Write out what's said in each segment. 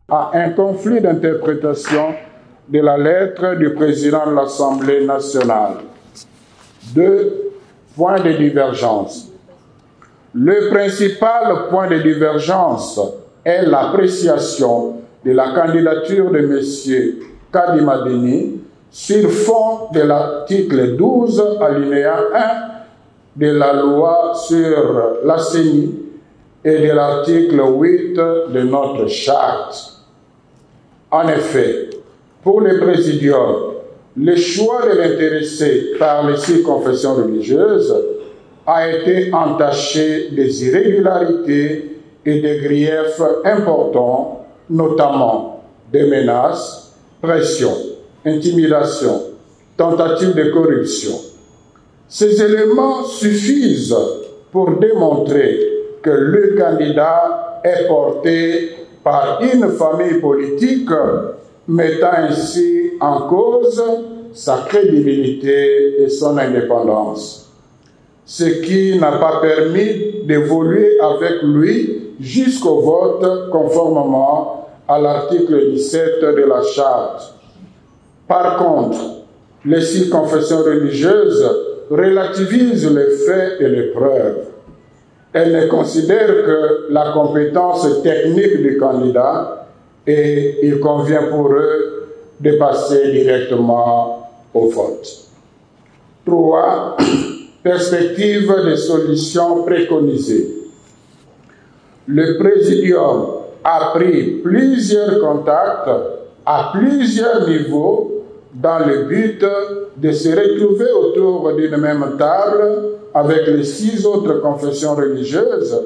À un conflit d'interprétation de la lettre du président de l'Assemblée nationale. 2 points de divergence. Le principal point de divergence est l'appréciation de la candidature de M. Kadima Deni sur fond de l'article 12, alinéa 1 de la loi sur la CENI et de l'article 8 de notre charte. En effet, pour le présidium, le choix de l'intéressé par les 6 confessions religieuses a été entaché des irrégularités et des griefs importants, notamment des menaces, pression, intimidation, tentative de corruption. Ces éléments suffisent pour démontrer que le candidat est porté par une famille politique, mettant ainsi en cause sa crédibilité et son indépendance, ce qui n'a pas permis d'évoluer avec lui jusqu'au vote conformément à l'article 17 de la Charte. Par contre, les 6 confessions religieuses relativisent les faits et les preuves. Elles ne considèrent que la compétence technique du candidat et il convient pour eux de passer directement au vote. 3. Perspective des solutions préconisées. Le présidium a pris plusieurs contacts à plusieurs niveaux dans le but de se retrouver autour d'une même table avec les 6 autres confessions religieuses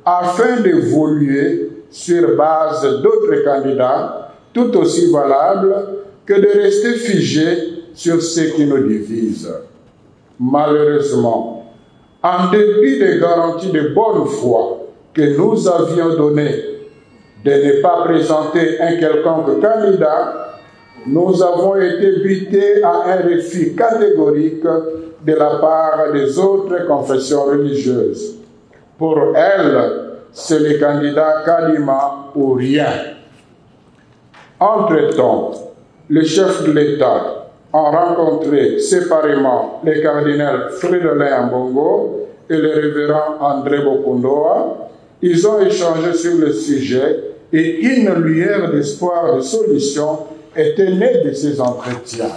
afin d'évoluer sur base d'autres candidats tout aussi valables que de rester figés sur ce qui nous divise. Malheureusement, en dépit des garanties de bonne foi que nous avions données de ne pas présenter un quelconque candidat, nous avons été butés à un refus catégorique de la part des autres confessions religieuses. Pour elles, c'est le candidat Kadima ou rien. Entre-temps, les chefs de l'État ont rencontré séparément les cardinals Fridolin Ambongo et le révérend André Bokundoa. Ils ont échangé sur le sujet et une lueur d'espoir de solution était née de ces entretiens.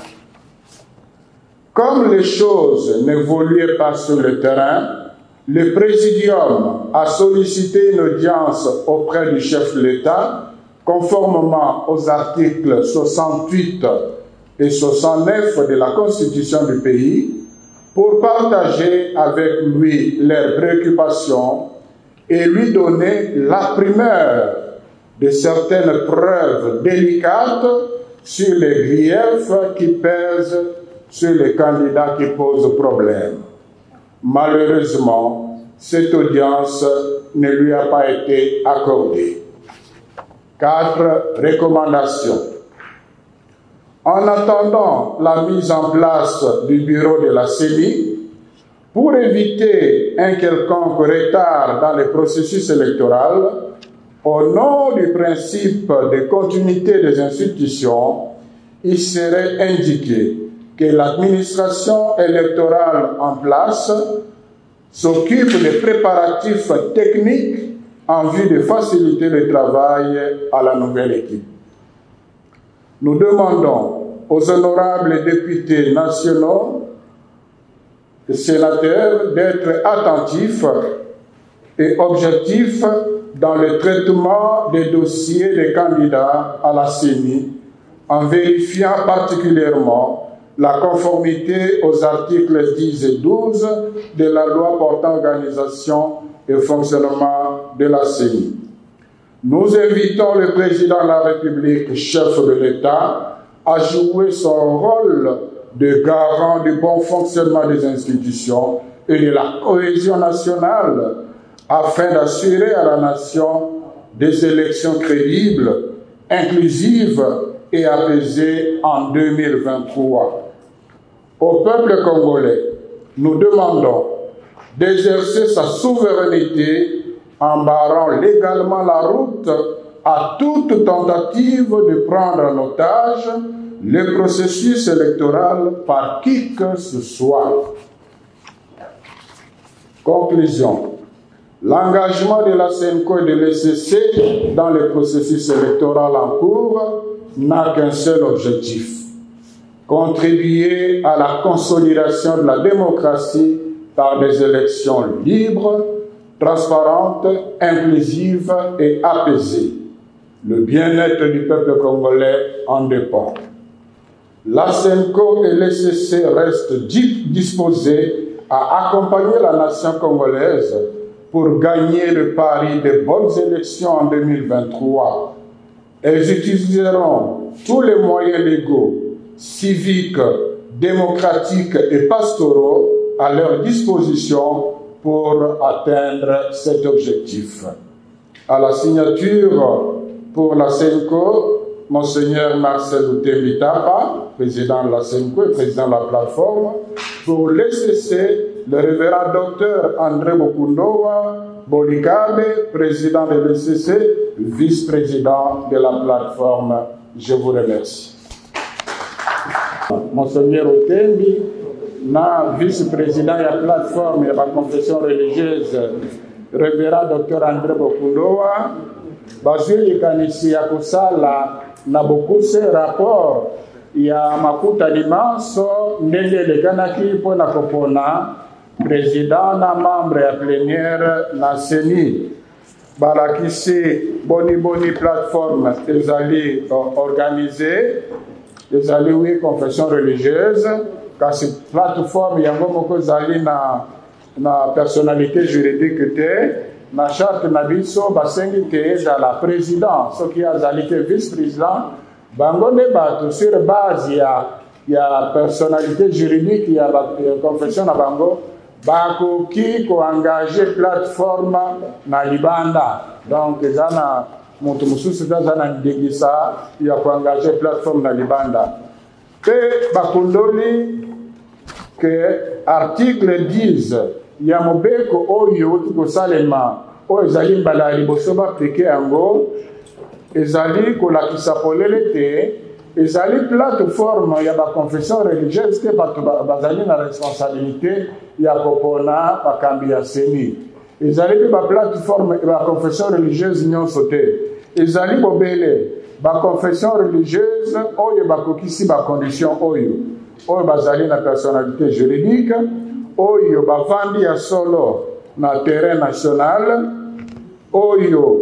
Comme les choses n'évoluaient pas sur le terrain, le présidium a sollicité une audience auprès du chef de l'État, conformément aux articles 68 et 69 de la Constitution du pays, pour partager avec lui leurs préoccupations et lui donner la primeur de certaines preuves délicates sur les griefs qui pèsent sur les candidats qui posent problème. Malheureusement, cette audience ne lui a pas été accordée. 4 recommandations. En attendant la mise en place du bureau de la CENI, pour éviter un quelconque retard dans le processus électoral, au nom du principe de continuité des institutions, il serait indiqué que l'administration électorale en place s'occupe des préparatifs techniques en vue de faciliter le travail à la nouvelle équipe. Nous demandons aux honorables députés nationaux et sénateurs d'être attentifs et objectifs dans le traitement des dossiers des candidats à la CENI, en vérifiant particulièrement la conformité aux articles 10 et 12 de la loi portant organisation et fonctionnement de la CENI. Nous invitons le président de la République, chef de l'État, à jouer son rôle de garant du bon fonctionnement des institutions et de la cohésion nationale, afin d'assurer à la nation des élections crédibles, inclusives et apaisées en 2023. Au peuple congolais, nous demandons d'exercer sa souveraineté embarrant légalement la route à toute tentative de prendre en otage le processus électoral par qui que ce soit. Conclusion. L'engagement de la CENCO et de l'ECC dans le processus électoral en cours n'a qu'un seul objectif: contribuer à la consolidation de la démocratie par des élections libres, transparentes, inclusives et apaisées. Le bien-être du peuple congolais en dépend. La CENCO et l'ECC restent disposés à accompagner la nation congolaise pour gagner le pari des bonnes élections en 2023. Elles utiliseront tous les moyens légaux, civiques, démocratiques et pastoraux à leur disposition pour atteindre cet objectif. À la signature pour la CENCO, Monseigneur Marcel Outé-Bitapa, président de la CENCO et président de la plateforme. Pour l'ECC, le révérend docteur André Bokundowa Bolikabe, président de l'ECC, vice-président de la plateforme. Je vous remercie. Monseigneur Outembi, na vice-président de la plateforme de la confession religieuse, révérend docteur André Bokundowa, bazili kanisi ya kusala na bokuse rapport ya makuta limanso ndenge elekanaki mpona kopona président na membre ya plénière na CENI. Balakisi boni plateforme ezali organisée, ezali oui confession religieuse, kasi plateforme yango moko ezali na personnalité juridique te. Na charte na biso basengi te ezala président soki azali te vice-président bango nde bato sur base ya personnalité juridique ya confession na bango bakoki koengage plateforme na libanda. Donc eza na moto mosusu te aza na ndingisa ya koengage plateforme na libanda mpe bakundoli ke article 10 ya mobeko oyo tukosalema oyo ezali mbala ya liboso baplike yango ezali kolakisa polele te ezali plateforme ya baconfession religieuse te bato bazali na responsabilité ya kopona bakambi ya CENI. Ezali mpe baplateforme baconfession religieuse nyonso te, ezali bobele baconfession religieuse oyo bakokisi bacondition oyo bazali na personnalité juridique, oyo bavandi ya solo na terrain national, oyo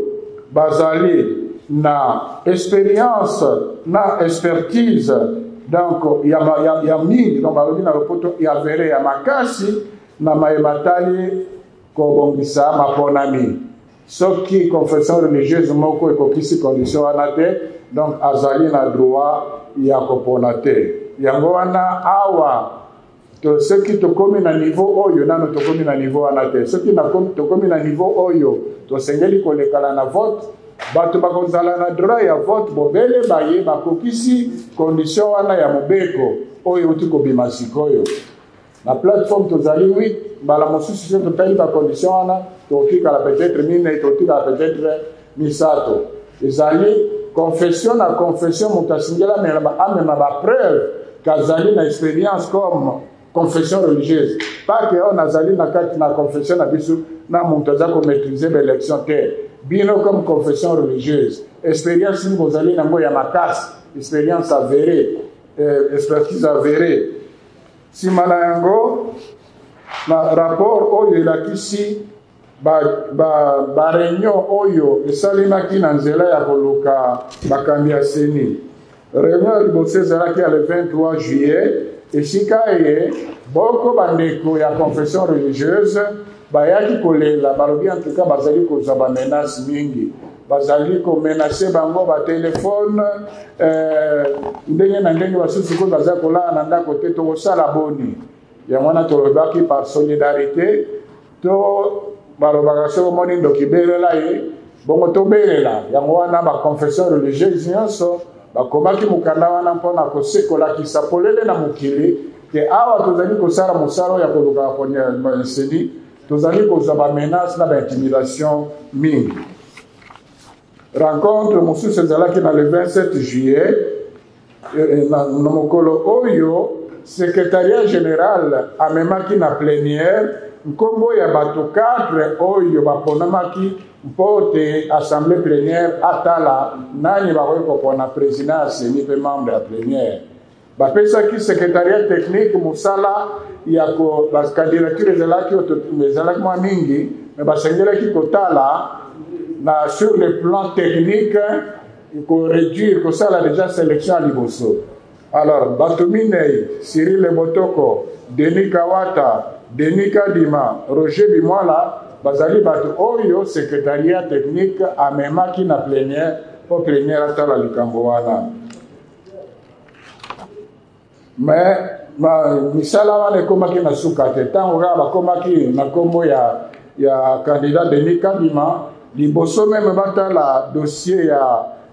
bazali na expérience na expertise donc ya mingi donc balobi na lopoto ya vere ya makasi na mayebatali kobongisa maponami. Soki confession religieuse moko ekokisi condition wana te, donc azali na droit ya kopona te. Yango wana awa to soki tokomi na niveau oyo nano tokomi na niveau wana te. Soki tokomi na niveau oyo tosengeli kolekala na vote, bato bakozala na droit ya vote bobele baye bakokisi condition wana ya mobeko oyo uti kobima sikoyo. Na plateforme tozali 8 bala mosusu se totali ba condition wana tokikala peut-être mine tokikala peut-être misato. Ezali confession na confession mutasingela amema ba preuve kazali na expérience comme confession religieuse. Pas que on azali na kati na confession na biso na muntaza ko maîtriser l'élection terre. Bino comme confession religieuse. Expérience ni bozali nango ya makasi, expérience avérée, expertise avérée. Si malayango na rapport oyo elakisi ba réunion oyo esalimaki na nzela ya koluka bakambi ya CENI. Réunion liboso ezalaki ya le 23 juillet esika eye boko bandeko ya confession religieuse bayaki kolela balobi en tout cas bazali kozwa bamenace mingi, bazali komenase bango batelefone ndenge na ndenge basusu koyo baza kolala na ndako te tokosala boni. Yango wana tolobaki par solidarité to balobaka soki omoni ndoki belela ye bongo tobelela. Yango wana baconfession religieuse nyonso bakomaki mokanda wana mpona kosekolakisa polele na mokili te awa tozali kosala mosala ya kolukaka CENI tozali kozwa ba menace na ba intimidation mingi. Rencontre mosusu ezalaki na le 27 juillet na mokolo oyo secrétariat général amemaki na plénière nkombo ya bato 4 oyo baponamaki mpo te assemblée plénière atala nani bakoki kopona président ya seni mpe membre ya plénière. Bapesaki secrétariat technique mosala ya bacandidature ezalaki mwa mingi me basengelaki kotala na sur le plan technique réduire kosala déjà sélection à liboso. Alors bato minei Cyril Botoko, Denis Kawata, Denis Kadima, Roger Bimwala bazali bato oyo secrétariat technique amemaki na plénière po plénière atala likambo wana. Mais misala wana ekomaki na suka te ntango kaka bakomaki na nkombo ya candidat Denis Kadima liboso meme batala dossier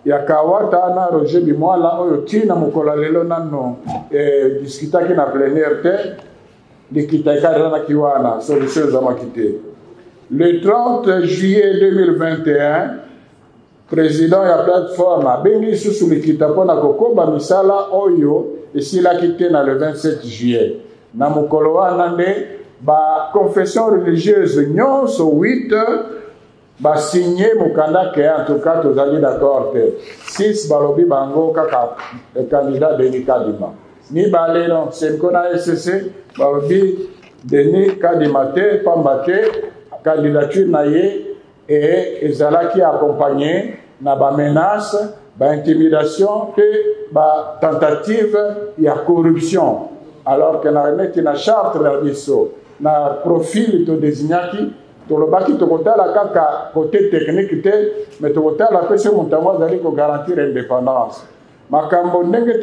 ya Kawata na Roger Bimwala oyo tina mokolo lelo nano discutaki na plénière te likitaikaranaki wana solution ezamaki te. Le 30 juillet 2021 président ya plateforme abengi susu likita mpona kokomba misala oyo esilaki te na le 27 juillet. Na mokolo wana nde baconfession religieuse nyonso 8 basigné mokanda ke en tout cas tozali d'accord te 6 balobi bango kaka candidat Denis Kadima mibale non senko na SCC balobi Denis Kadima te pamba te candidature na ye ezalaki accompagné na bamenace baintimidation pe batentative ya corruption alors que na remeti na charte na biso na profil to désignaki tolobaki tokotala kaka côté technique te mais tokotala pese montango azali ko garantir indépendance makambo ndenge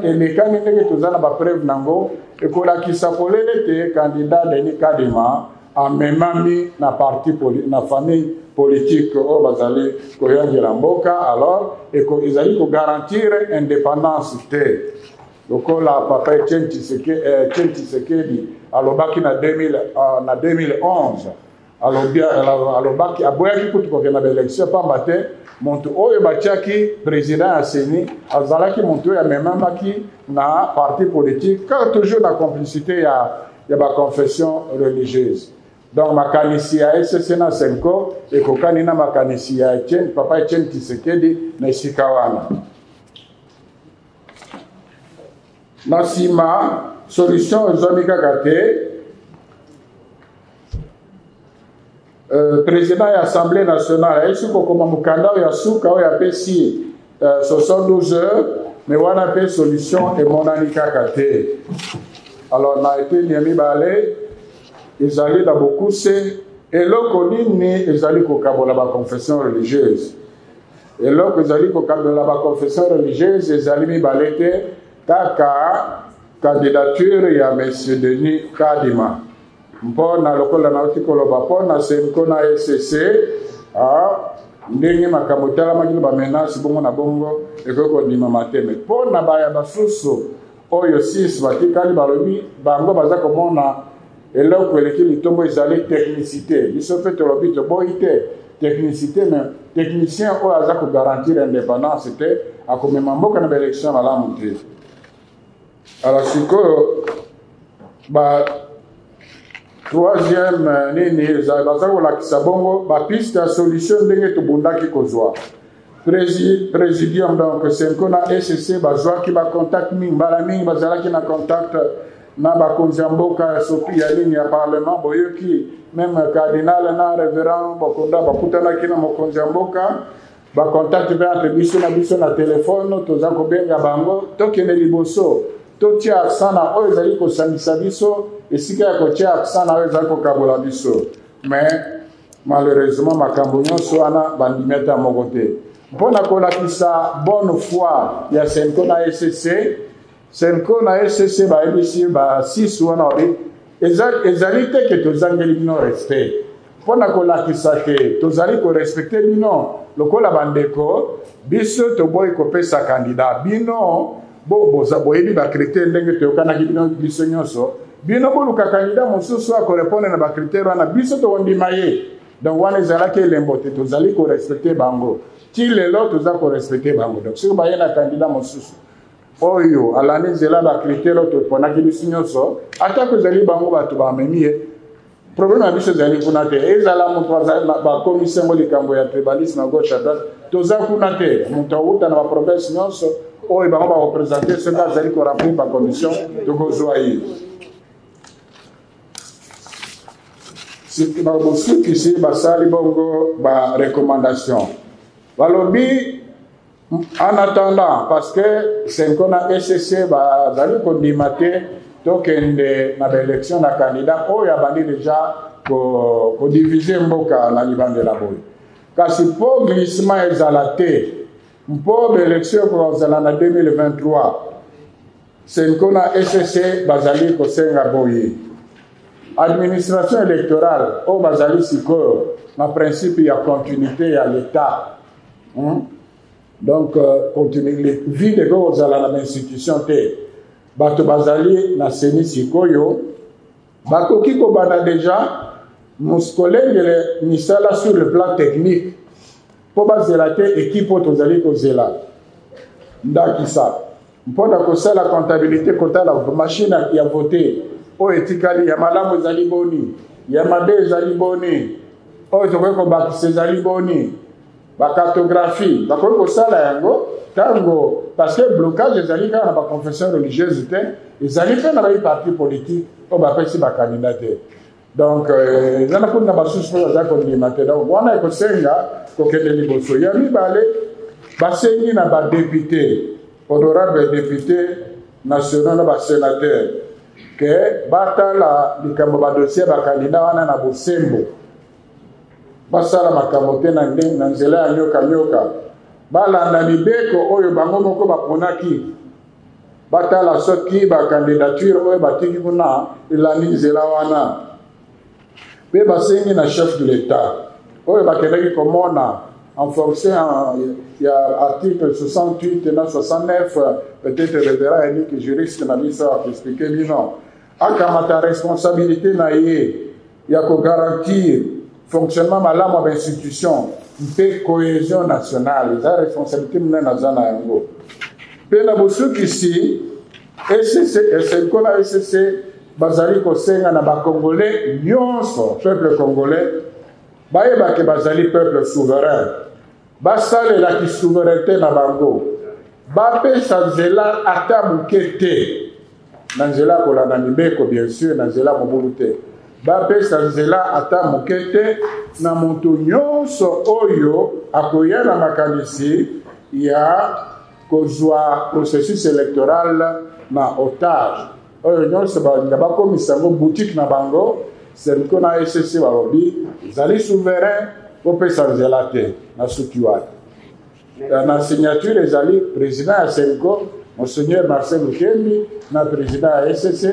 elekani ndenge tozana bapreuve nango ekolakisa polele te candidat Denis Kadima amemami na parti na famille politique oyo bazali koyangela mboka alors ezali ko garantir indépendance te lokola papa Etienne Tshisekedi alobaki na 2011 alobaki aboyaki kutu kokenda baélection pamba te moto oyo batiaki président ya seni azalaki moto oyo amemamaki na parti politique kaka toujours na complicité ya baconfession religieuse. Donc makanisi ya SCC na Senko ekokani na makanisi ya papa Etienne Tshisekedi na esika wana. Na nsima solution ezwami kaka te président ya assemblée nationale ayesi kokoma mokanda oyo ya suka oyo apesi 72 heures mais wana mpe solution emonani kaka te. Alors na eteni ya mibale ezali na bokuse eloko nini ezali kokabola baconfession religieuse. Eloko ezali kokabola baconfession religieuse ezali mibale te kaka candidature ya monsieur Denis Kadima mpona lokola nauti koloba mpona senko na SCC ndenge makambo etalamaki na bamenace bongo na bongo ekoki kondimama te me mpona baya basusu oyo 6 batikali balobi bango baza komona eloko eleki litombo ezali technicité biso mpe tolobi toboyi te technicité me technicien oyo aza kogarantir indépendance te akomema mboka na baélection malamu te. Alors sikoyo troisième nini baza kolakisa bongo bapiste ya solution ndenge tobundaki kozwa présidium donc senko na SCC bazwaki bacontact mingi mbala mingi bazalaki na contact na bakonzi ya mboka soki ya ligne ya parlement boyoki même cardinal na révérend bakonda bakutanaki na mokonzi ya mboka bacontact mpe entre biso na telefone toza kobenga bango tokende liboso totia accent na oyo ezali kosangisa biso esika ya kotia accent na oyo ezali kokabola biso mais malheureusement makambo nyonso wana bandimeta ya moko te mpona kolakisa bonne foi ya senko na SCC senko na SCC bayebisi ba6 wana obi ezali te ke tozangeli bino respect mpona kolakisa ke tozali korespecte bino lokola bandeko biso toboyi kopesa candidat bino boza boyebi bakritère ndenge toyokanaki bino biso nyonso bino boluka candidat mosusu akorépondre na bacritère wana biso tokondima ye donc wana ezalaki elembo te tozali korespecte bango ti lelo toza korespecte bango donc soki baye na candidat mosusu oyo alandi nzela bacritère oyo toponaki biso nyonso atako ezali bango bato bamemi ye problème na biso ezali kuna te ezala moto bakomisi yango likambo ya tribalisme à gauche à droite toza kuna te moto awuta na baprovince nyonso oyo bango barepresente soki azali koremplir bacommission tokozwa ye bosukisi basali bongo barecommandation balobi en attendant parce que senko na SCC bazali kondima te tokende na baélection na candidat oyo abandi déjà kodivise mboka na libandela boye kasi mpo glissement ezala te mpo baélection ekozala na 2023 senko na SCC bazali kosenga boye administration électorale oyo bazali sikoyo na principe ya continuité ya l'état donc continuer vide ko kozala na institution te bato bazali na seni sikoyo bakoki kobanda déjà kolengele misala sur le plan technique mpo bazela te équipe oyo tozali kozela ndakisa mpona kosala comptabilité kotala machine ya vote oyo etikali ya malamu ezali boni ya mabe ezali boni oyo tokoki kobakisa ezali boni bacartographie bakoki kosala yango tango parce que blocage ezali kaka na baconfession religieuse te ezali mpe na parti politique oyo bapesi bakandidat te donc eza na kuna basusu mpo baza kondima te donc wana ekosenga kokende liboso ya mibale basengi na badepute honorable député national na basénateur ke batala likambo badossier bakandidat wana na bosembo basala makambo te na nzela ya nyoka balanda mibeko oyo bango moko baponaki batala soki bacandidature oyo batiki kuna elandi nzela wana mpe basengi na chef de l'état oyo bakendaki komona en fonction ya article 68 na 69 peut-être révérend yannick juriste na biso akoexplike bino akamata responsabilité na ye ya kogarantir fonctionnement malamu ya bainstitution mpe cohésion nationale eza responsabilité monene aza na yango mpe na bosukisi senko na SCC bazali kosenga na bacongolais nyonso peuple congolais bayebake bazali peuple souverain basalelaki souveraineté na bango bapesa nzela ata moke te na nzela ya kolanda mibeko bien sûr na nzela mobulu te bapesa nzela ata moke te na moto nyonso oyo akoya na makanisi ya kozwa processus électoral na otage oyo nyonso balinga bakomisa yango boutique na bango senko na SCC balobi ezali souverain kopesa nzela te na suki wana na signature ezali président ya senko monseigneur Marcel Lukembi na président ya SCC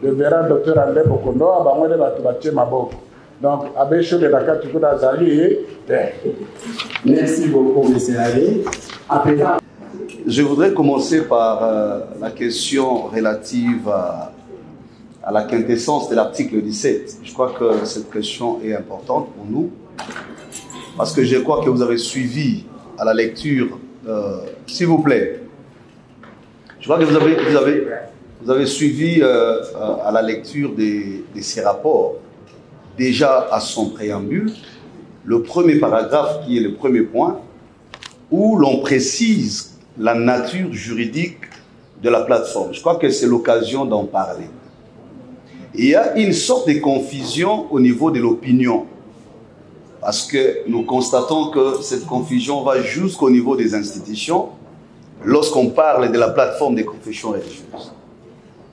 révérend docteur André Bokondoa bango nde bato batie maboko donc abesho de Dakar tukuna azali merci beaucoup monsieur Ali. Je voudrais commencer par la question relative à la quintessence de l'article 17. Je crois que cette question est importante pour nous parce que je crois que vous avez suivi à la lecture, s'il vous plaît, je crois que vous avez suivi à la lecture de ces rapports, déjà à son préambule, le premier paragraphe qui est le premier point, où l'on précise la nature juridique de la plateforme. Je crois que c'est l'occasion d'en parler. Il y a une sorte de confusion au niveau de l'opinion, parce que nous constatons que cette confusion va jusqu'au niveau des institutions lorsqu'on parle de la plateforme des confessions religieuses.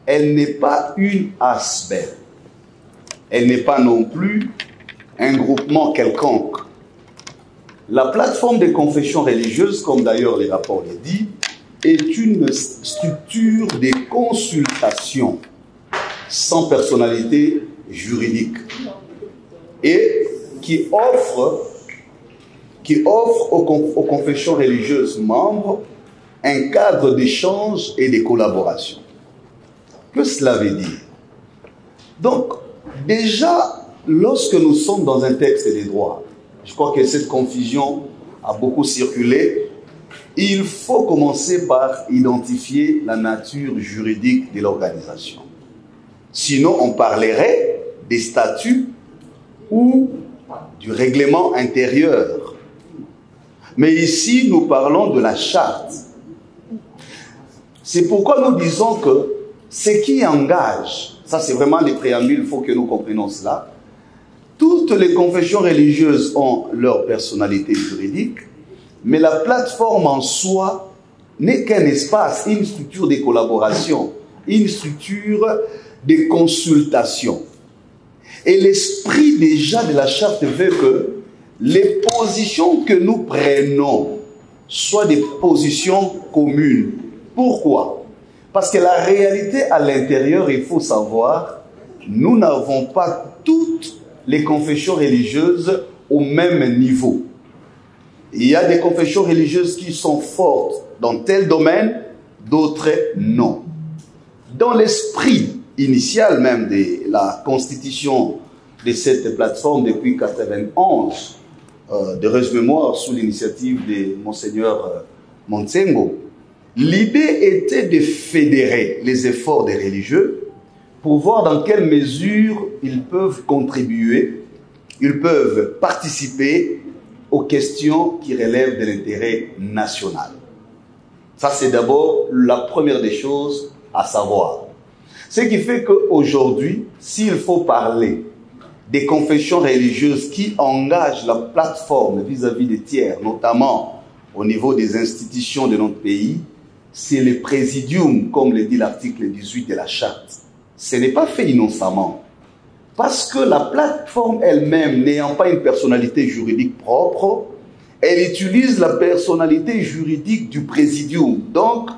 Elle n'est pas une ASBEL. Elle n'est pas non plus un groupement quelconque. La plateforme des confessions religieuses, comme d'ailleurs les rapports le disent, est une structure de consultation sans personnalité juridique et qui offre aux confessions religieuses membres un cadre d'échange et de collaboration. Que cela veut dire? Donc, déjà, lorsque nous sommes dans un texte des droits, je crois que cette confusion a beaucoup circulé, il faut commencer par identifier la nature juridique de l'organisation. Sinon, on parlerait des statuts ou du règlement intérieur. Mais ici, nous parlons de la charte. C'est pourquoi nous disons que ce qui engage, ça c'est vraiment les préambules, il faut que nous comprenions cela. Toutes les confessions religieuses ont leur personnalité juridique, mais la plateforme en soi n'est qu'un espace, une structure de collaboration, une structure de consultation. Et l'esprit déjà de la charte veut que les positions que nous prenons soient des positions communes. Pourquoi? Parce que la réalité à l'intérieur, il faut savoir, nous n'avons pas toutes les confessions religieuses au même niveau. Il y a des confessions religieuses qui sont fortes dans tel domaine, d'autres non. Dans l'esprit initial même de la constitution de cette plateforme depuis 1991, d'heureuse mémoire sous l'initiative de Monseigneur Montsengo, l'idée était de fédérer les efforts des religieux pour voir dans quelle mesure ils peuvent contribuer, ils peuvent participer aux questions qui relèvent de l'intérêt national. Ça, c'est d'abord la première des choses à savoir. Ce qui fait qu'aujourd'hui, s'il faut parler des confessions religieuses qui engagent la plateforme vis-à-vis des tiers, notamment au niveau des institutions de notre pays, c'est le présidium, comme le dit l'article 18 de la charte. Ce n'est pas fait innocemment. Parce que la plateforme elle-même, n'ayant pas une personnalité juridique propre, elle utilise la personnalité juridique du présidium, donc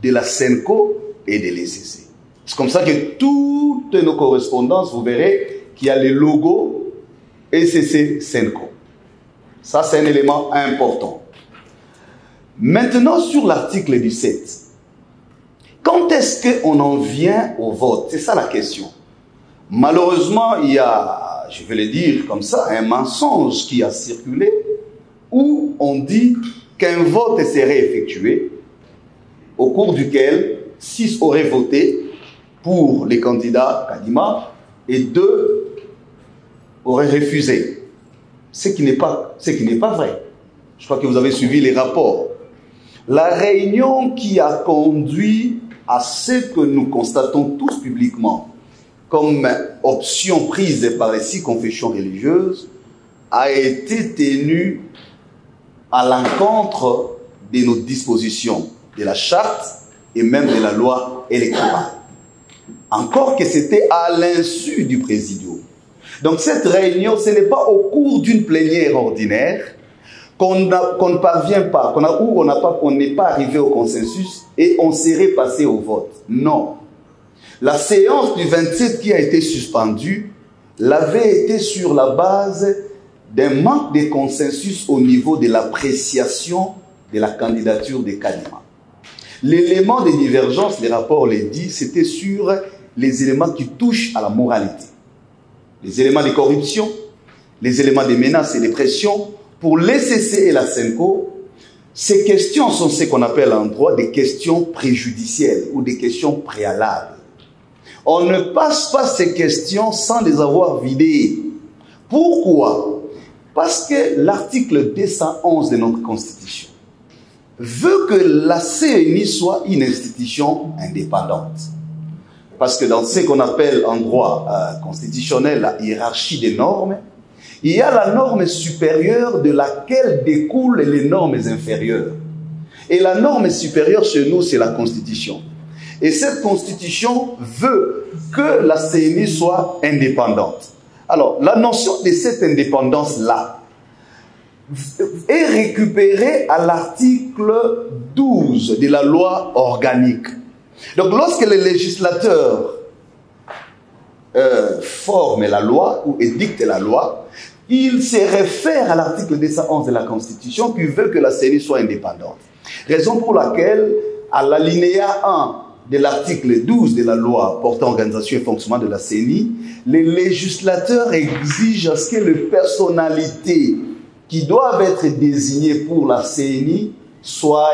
de la SENCO et de l'ECC. C'est comme ça que toutes nos correspondances, vous verrez qu'il y a les logos ECC SENCO. Ça, c'est un élément important. Maintenant, sur l'article 17, quand est-ce qu'on en vient au vote? C'est ça la question. Malheureusement, il y a, je vais le dire comme ça, un mensonge qui a circulé où on dit qu'un vote serait effectué au cours duquel 6 auraient voté pour les candidats Kadima et 2 auraient refusé. Ce qui n'est pas vrai. Je crois que vous avez suivi les rapports. La réunion qui a conduit à ce que nous constatons tous publiquement comme option prise par les 6 confessions religieuses a été tenue à l'encontre de nos dispositions, de la charte et même de la loi électorale. Encore que c'était à l'insu du présidium. Donc cette réunion, ce n'est pas au cours d'une plénière ordinaire qu'on ne parvient pas, on n'est pas arrivé au consensus et on serait passé au vote. Non. La séance du 27 qui a été suspendue l'avait été sur la base d'un manque de consensus au niveau de l'appréciation de la candidature de Kadima. L'élément de divergence, les rapports les disent, c'était sur les éléments qui touchent à la moralité. Les éléments de corruption, les éléments de menaces et de pression. Pour l'ECC et la SENCO, ces questions sont ce qu'on appelle en droit des questions préjudicielles ou des questions préalables. On ne passe pas ces questions sans les avoir vidées. Pourquoi? Parce que l'article 211 de notre Constitution veut que la CENI soit une institution indépendante. Parce que dans ce qu'on appelle en droit constitutionnel la hiérarchie des normes, il y a la norme supérieure de laquelle découlent les normes inférieures. Et la norme supérieure chez nous, c'est la Constitution. Et cette Constitution veut que la CENI soit indépendante. Alors, la notion de cette indépendance-là est récupérée à l'article 12 de la loi organique. Donc, lorsque le législateur forme la loi ou édicte la loi, il se réfère à l'article 211 de la Constitution qui veut que la CENI soit indépendante. Raison pour laquelle, à l'alinéa 1 de l'article 12 de la loi portant organisation et fonctionnement de la CENI, les législateurs exigent à ce que les personnalités qui doivent être désignées pour la CENI soient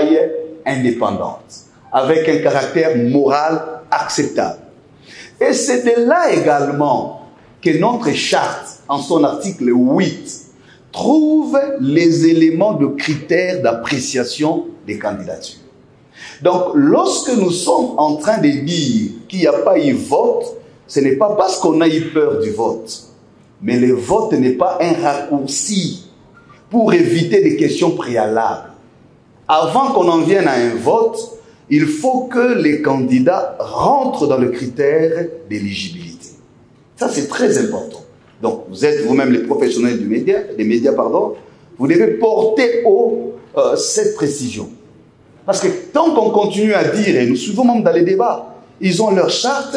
indépendantes, avec un caractère moral acceptable. Et c'est de là également que notre charte, en son article 8, trouve les éléments de critères d'appréciation des candidatures. Donc, lorsque nous sommes en train de dire qu'il n'y a pas eu vote, ce n'est pas parce qu'on a eu peur du vote, mais le vote n'est pas un raccourci pour éviter des questions préalables. Avant qu'on en vienne à un vote, il faut que les candidats rentrent dans le critère d'éligibilité. Ça, c'est très important. Donc, vous êtes vous-même les professionnels des médias, vous devez porter haut cette précision. Parce que tant qu'on continue à dire, et nous suivons même dans les débats, ils ont leur charte,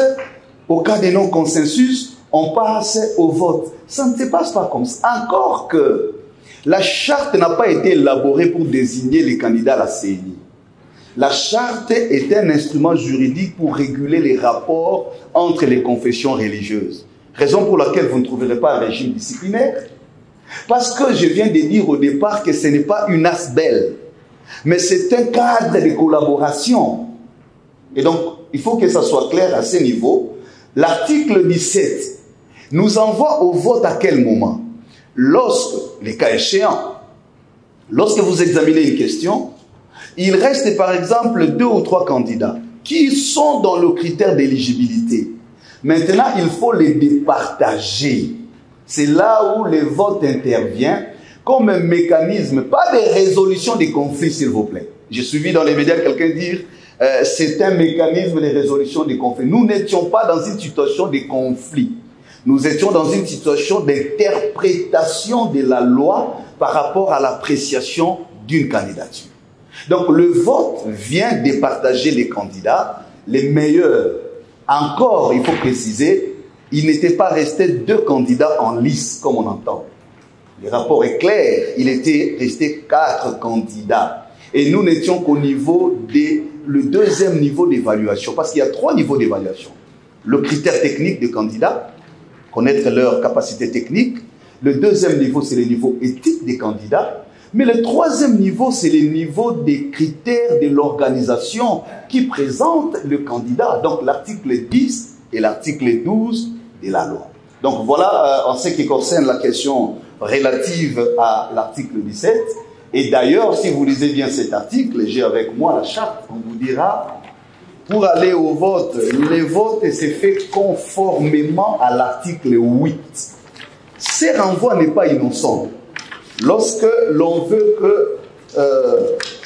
au cas de non-consensus, on passe au vote. Ça ne se passe pas comme ça. Encore que la charte n'a pas été élaborée pour désigner les candidats à la CENI. La charte est un instrument juridique pour réguler les rapports entre les confessions religieuses. Raison pour laquelle vous ne trouverez pas un régime disciplinaire. Parce que je viens de dire au départ que ce n'est pas une asbelle, mais c'est un cadre de collaboration. Et donc, il faut que ça soit clair à ce niveau. L'article 17 nous envoie au vote à quel moment? Lorsque, les cas échéants, lorsque vous examinez une question, il reste par exemple 2 ou 3 candidats qui sont dans le critère d'éligibilité. Maintenant, il faut les départager. C'est là où le vote intervient comme un mécanisme, pas de résolution des conflits, s'il vous plaît. J'ai suivi dans les médias quelqu'un dire c'est un mécanisme de résolution des conflits. Nous n'étions pas dans une situation de conflit. Nous étions dans une situation d'interprétation de la loi par rapport à l'appréciation d'une candidature. Donc le vote vient départager les candidats, les meilleurs. Encore, il faut préciser, il n'était pas resté 2 candidats en lice, comme on entend. Le rapport est clair, il était resté 4 candidats. Et nous n'étions qu'au niveau le 2e niveau d'évaluation, parce qu'il y a 3 niveaux d'évaluation. Le critère technique des candidats, connaître leur capacité technique. Le 2e niveau, c'est le niveau éthique des candidats. Mais le 3e niveau, c'est le niveau des critères de l'organisation qui présente le candidat. Donc l'article 10 et l'article 12 de la loi. Donc voilà en ce qui concerne la question relative à l'article 17. Et d'ailleurs, si vous lisez bien cet article, j'ai avec moi la charte, on vous dira, pour aller au vote, le vote s'est fait conformément à l'article 8. Ce renvoi n'est pas innocent. Lorsque l'on veut que,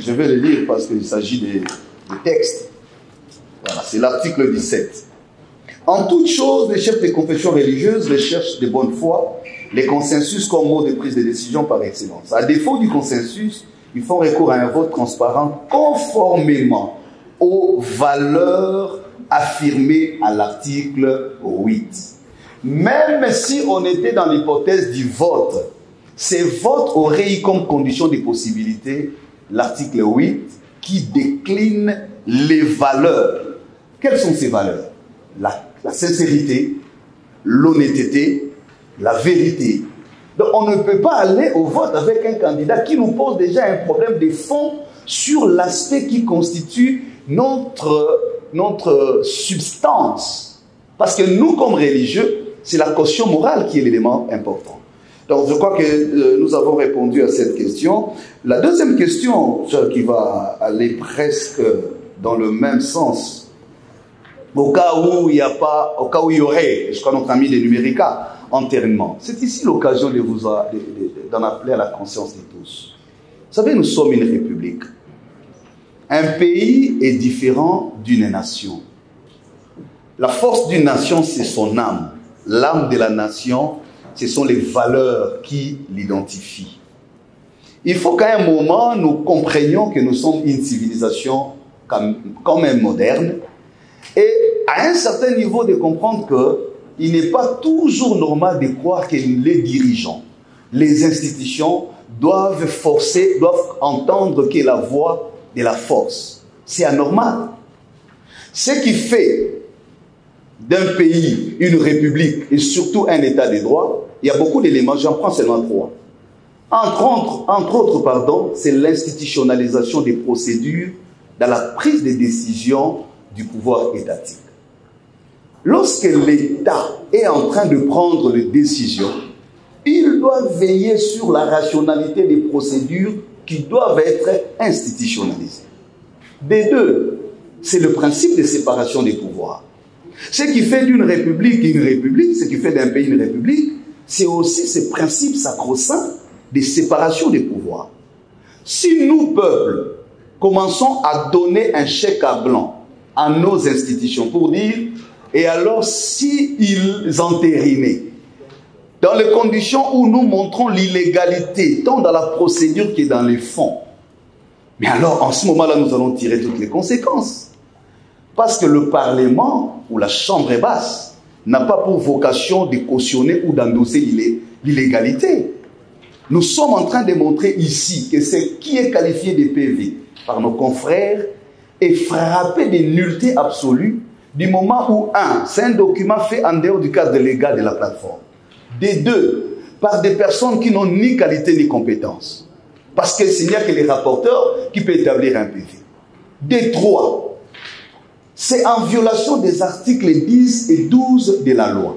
je vais le lire parce qu'il s'agit des textes, voilà, c'est l'article 17. En toute chose, les chefs des confessions religieuses recherchent de bonne foi les consensus comme mode de prise de décision par excellence. À défaut du consensus, ils font recours à un vote transparent conformément aux valeurs affirmées à l'article 8. Même si on était dans l'hypothèse du vote, ces votes auraient eu comme condition des possibilités l'article 8 qui décline les valeurs. Quelles sont ces valeurs? La sincérité, l'honnêteté, la vérité. Donc on ne peut pas aller au vote avec un candidat qui nous pose déjà un problème de fond sur l'aspect qui constitue notre substance. Parce que nous, comme religieux, c'est la caution morale qui est l'élément important. Donc je crois que nous avons répondu à cette question. La deuxième question, qui va aller presque dans le même sens, au cas où il y aurait, je crois notre ami de Numérica, enterrement. C'est ici l'occasion d'en appeler à la conscience de tous. Vous savez, nous sommes une république. Un pays est différent d'une nation. La force d'une nation, c'est son âme. L'âme de la nation, ce sont les valeurs qui l'identifient. Il faut qu'à un moment, nous comprenions que nous sommes une civilisation quand même moderne, et à un certain niveau de comprendre qu'il n'est pas toujours normal de croire que les dirigeants, les institutions doivent entendre que la voix de la force. C'est anormal. Ce qui fait d'un pays une république et surtout un état de droit, il y a beaucoup d'éléments, j'en prends seulement 3. Entre autres, c'est l'institutionnalisation des procédures dans la prise de décision du pouvoir étatique. Lorsque l'État est en train de prendre des décisions, il doit veiller sur la rationalité des procédures qui doivent être institutionnalisées. Des deux, c'est le principe de séparation des pouvoirs. Ce qui fait d'une république une république, ce qui fait d'un pays une république, c'est aussi ce principe sacro-saint de séparation des pouvoirs. Si nous, peuple, commençons à donner un chèque à blanc à nos institutions pour dire, et alors s'ils entérinaient, dans les conditions où nous montrons l'illégalité, tant dans la procédure que dans les fonds, mais alors en ce moment-là, nous allons tirer toutes les conséquences. Parce que le Parlement, ou la Chambre basse, n'a pas pour vocation de cautionner ou d'endosser l'illégalité. Nous sommes en train de montrer ici que ce qui est qualifié de PV par nos confrères est frappé de nullité absolue du moment où, c'est un document fait en dehors du cadre légal de la plateforme. Des deux, par des personnes qui n'ont ni qualité ni compétence. Parce que s'il n'y a que les rapporteurs qui peuvent établir un PV. Des trois, c'est en violation des articles 10 et 12 de la loi.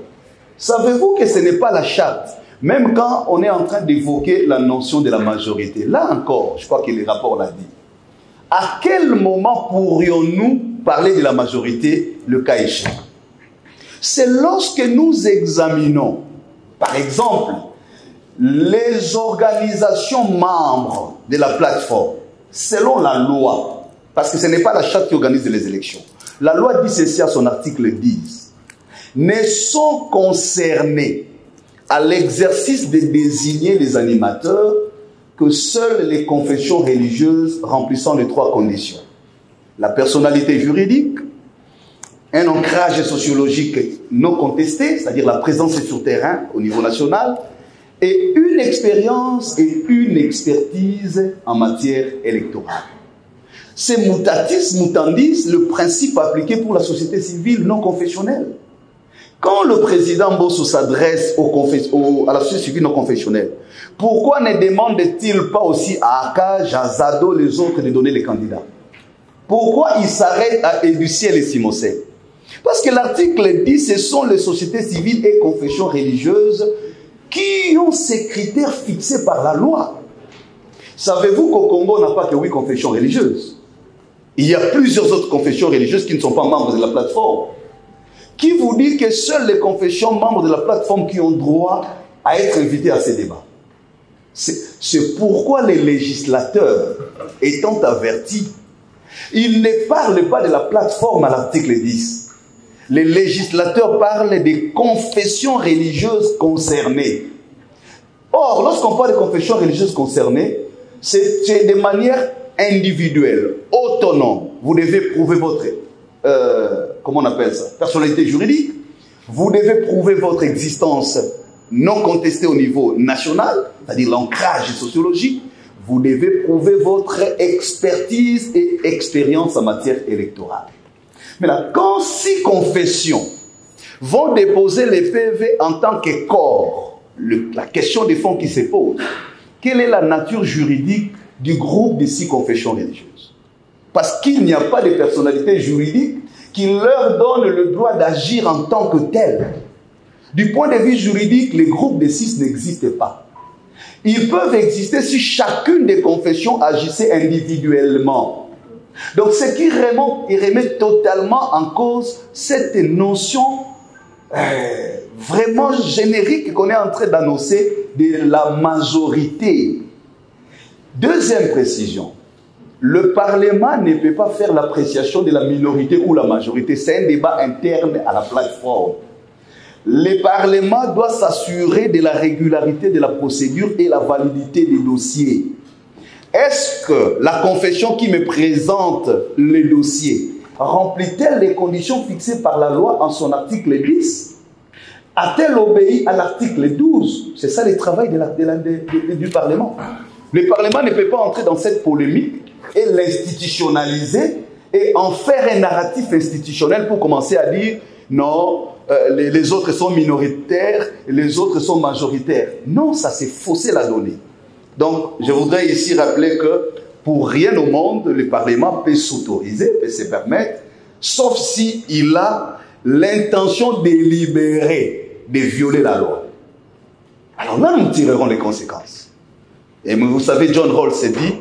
Savez-vous que ce n'est pas la charte? Même quand on est en train d'évoquer la notion de la majorité. Là encore, je crois que le rapport l'a dit. À quel moment pourrions-nous parler de la majorité, le cas échéant? C'est lorsque nous examinons, par exemple, les organisations membres de la plateforme, selon la loi, parce que ce n'est pas la charte qui organise les élections. La loi dit ceci à son article 10, ne sont concernés à l'exercice de désigner les animateurs que seules les confessions religieuses remplissant les 3 conditions. La personnalité juridique, un ancrage sociologique non contesté, c'est-à-dire la présence sur terrain au niveau national, et une expérience et une expertise en matière électorale. C'est mutatis mutandis le principe appliqué pour la société civile non confessionnelle. Quand le président Bosso s'adresse à la société civile non confessionnelle, pourquoi ne demande-t-il pas aussi à Akaj, à Zado, les autres de donner les candidats? Pourquoi il s'arrête à Educiel et Simosé? Parce que l'article dit ce sont les sociétés civiles et confessions religieuses qui ont ces critères fixés par la loi. Savez-vous qu'au Congo, on n'a pas que 8 confessions religieuses? Il y a plusieurs autres confessions religieuses qui ne sont pas membres de la plateforme. Qui vous dit que seules les confessions membres de la plateforme qui ont droit à être invités à ces débats? C'est pourquoi les législateurs, étant avertis, ils ne parlent pas de la plateforme à l'article 10. Les législateurs parlent des confessions religieuses concernées. Or, lorsqu'on parle de confessions religieuses concernées, c'est de manière individuelle, autonome. Vous devez prouver votre, comment on appelle ça, personnalité juridique. Vous devez prouver votre existence non contestée au niveau national, c'est-à-dire l'ancrage sociologique. Vous devez prouver votre expertise et expérience en matière électorale. Maintenant, quand 6 confessions vont déposer les PV en tant que corps, la question des fonds qui se pose, quelle est la nature juridique du groupe des 6 confessions religieuses? Parce qu'il n'y a pas de personnalité juridique qui leur donne le droit d'agir en tant que tel. Du point de vue juridique, les groupes des 6 n'existent pas. Ils peuvent exister si chacune des confessions agissait individuellement. Donc, ce qui remet totalement en cause cette notion vraiment générique qu'on est en train d'annoncer de la majorité. Deuxième précision, le Parlement ne peut pas faire l'appréciation de la minorité ou la majorité. C'est un débat interne à la plateforme. Le Parlement doit s'assurer de la régularité de la procédure et la validité des dossiers. Est-ce que la confession qui me présente les dossiers remplit-elle les conditions fixées par la loi en son article 10? A-t-elle obéi à l'article 12? C'est ça le travail du Parlement. Le Parlement ne peut pas entrer dans cette polémique et l'institutionnaliser et en faire un narratif institutionnel pour commencer à dire non, les autres sont minoritaires, les autres sont majoritaires. Non, ça c'est fausser la donnée. Donc, je voudrais ici rappeler que pour rien au monde, le Parlement peut s'autoriser, peut se permettre, sauf s'il a l'intention délibérée de violer la loi. Alors là, nous tirerons les conséquences. Et vous savez, John Rawls s'est dit,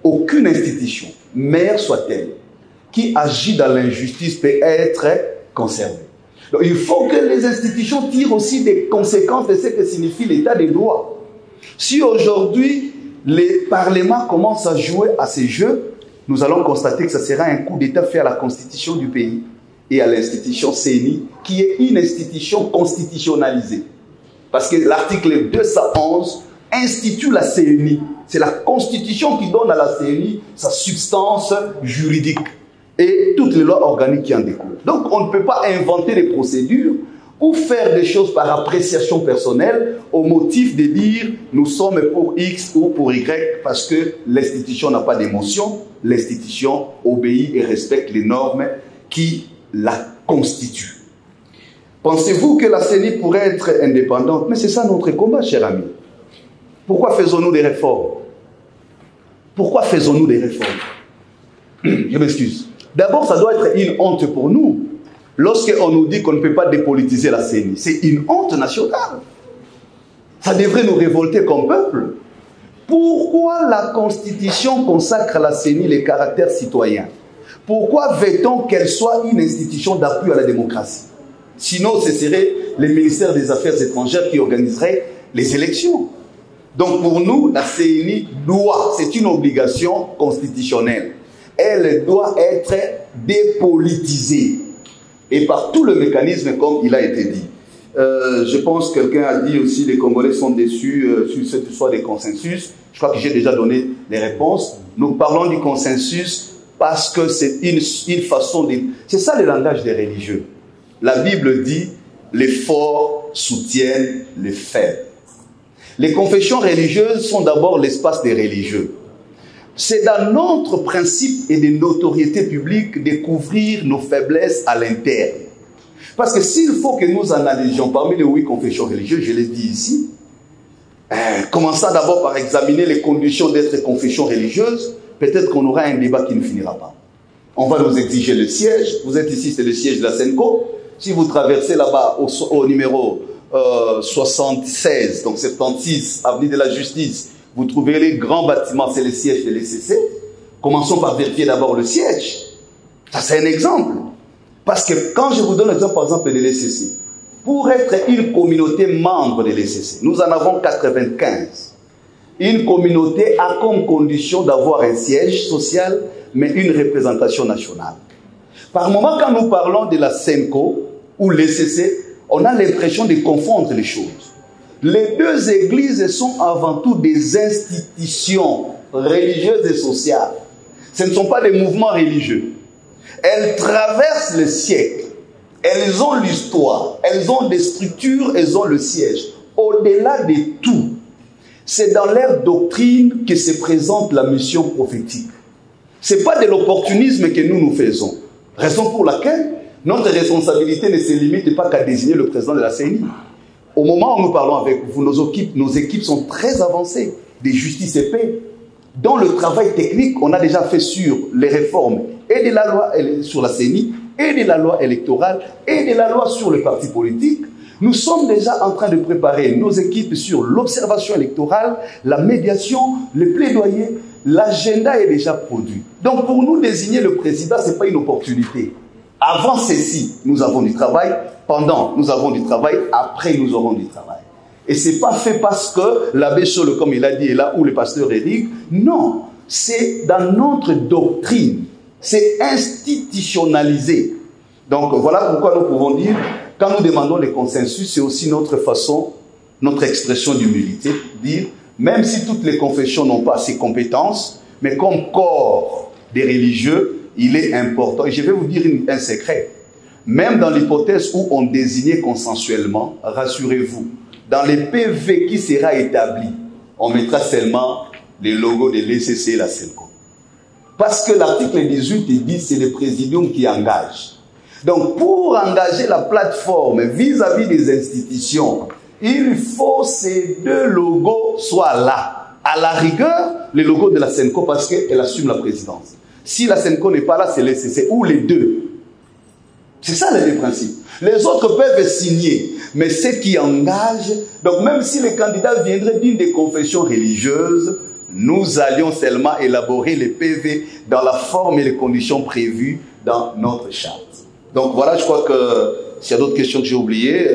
aucune institution, mère soit-elle, qui agit dans l'injustice peut être conservée. Donc, il faut que les institutions tirent aussi des conséquences de ce que signifie l'état des droits. Si aujourd'hui, les parlements commencent à jouer à ces jeux, nous allons constater que ce sera un coup d'État fait à la constitution du pays et à l'institution CENI, qui est une institution constitutionnalisée. Parce que l'article 211 institue la CENI. C'est la constitution qui donne à la CENI sa substance juridique et toutes les lois organiques qui en découlent. Donc on ne peut pas inventer des procédures ou faire des choses par appréciation personnelle au motif de dire nous sommes pour X ou pour Y parce que l'institution n'a pas d'émotion, l'institution obéit et respecte les normes qui la constituent. Pensez-vous que la CENI pourrait être indépendante? Mais c'est ça notre combat, cher ami. Pourquoi faisons-nous des réformes? Pourquoi faisons-nous des réformes? Je m'excuse. D'abord, ça doit être une honte pour nous. Lorsqu'on nous dit qu'on ne peut pas dépolitiser la CENI, c'est une honte nationale. Ça devrait nous révolter comme peuple. Pourquoi la Constitution consacre à la CENI les caractères citoyens? Pourquoi veut-on qu'elle soit une institution d'appui à la démocratie? Sinon, ce serait le ministère des Affaires étrangères qui organiserait les élections. Donc pour nous, la CENI doit, c'est une obligation constitutionnelle. Elle doit être dépolitisée. Et par tout le mécanisme comme il a été dit. Je pense que quelqu'un a dit aussi les Congolais sont déçus sur cette histoire des consensus. Je crois que j'ai déjà donné les réponses. Nous parlons du consensus parce que c'est une façon de... C'est ça le langage des religieux. La Bible dit les forts soutiennent les faibles. Les confessions religieuses sont d'abord l'espace des religieux. C'est dans notre principe et de notoriété publique de couvrir nos faiblesses à l'interne. Parce que s'il faut que nous analysions parmi les 8 confessions religieuses, je l'ai dit ici, commençons d'abord par examiner les conditions d'être confession religieuse, peut-être qu'on aura un débat qui ne finira pas. On va nous exiger le siège. Vous êtes ici, c'est le siège de la SENCO. Si vous traversez là-bas au numéro 76, donc 76, avenue de la Justice, vous trouverez les grands bâtiments, c'est le siège de l'ECC. Commençons par vérifier d'abord le siège. Ça, c'est un exemple. Parce que quand je vous donne l'exemple, par exemple, de l'ECC, pour être une communauté membre de l'ECC, nous en avons 95. Une communauté a comme condition d'avoir un siège social, mais une représentation nationale. Par moment, quand nous parlons de la SENCO ou l'ECC, on a l'impression de confondre les choses. Les deux églises sont avant tout des institutions religieuses et sociales. Ce ne sont pas des mouvements religieux. Elles traversent les siècles. Elles ont l'histoire. Elles ont des structures. Elles ont le siège. Au-delà de tout, c'est dans leur doctrine que se présente la mission prophétique. Ce n'est pas de l'opportunisme que nous faisons. Raison pour laquelle notre responsabilité ne se limite pas qu'à désigner le président de la CENI. Au moment où nous parlons avec vous, nos équipes sont très avancées, des justices et paix. Dans le travail technique, on a déjà fait sur les réformes et de la loi sur la CENI, et de la loi électorale, et de la loi sur les partis politiques. Nous sommes déjà en train de préparer nos équipes sur l'observation électorale, la médiation, le plaidoyer. L'agenda est déjà produit. Donc pour nous, désigner le président, ce n'est pas une opportunité. Avant ceci, nous avons du travail. Pendant, nous avons du travail. Après, nous aurons du travail. Et ce n'est pas fait parce que l'abbé Chole, comme il a dit, est là, ou le pasteur Éric. Non, c'est dans notre doctrine. C'est institutionnalisé. Donc voilà pourquoi nous pouvons dire, quand nous demandons les consensus, c'est aussi notre façon, notre expression d'humilité, dire, même si toutes les confessions n'ont pas ces compétences, mais comme corps des religieux, il est important. Et je vais vous dire un secret. Même dans l'hypothèse où on désignait consensuellement, rassurez-vous, dans les PV qui sera établi, on mettra seulement les logos de l'ECC et la SENCO. Parce que l'article 18 dit que c'est le présidium qui engage. Donc, pour engager la plateforme vis-à-vis des institutions, il faut que ces deux logos soient là. À la rigueur, le logo de la Senco parce qu'elle assume la présidence. Si la Senco n'est pas là, c'est l'ECC ou les deux. C'est ça le principe. Les autres peuvent signer, mais ceux qui engagent, donc même si les candidats viendraient d'une des confessions religieuses, nous allions seulement élaborer les PV dans la forme et les conditions prévues dans notre charte. Donc voilà, je crois que s'il y a d'autres questions que j'ai oubliées,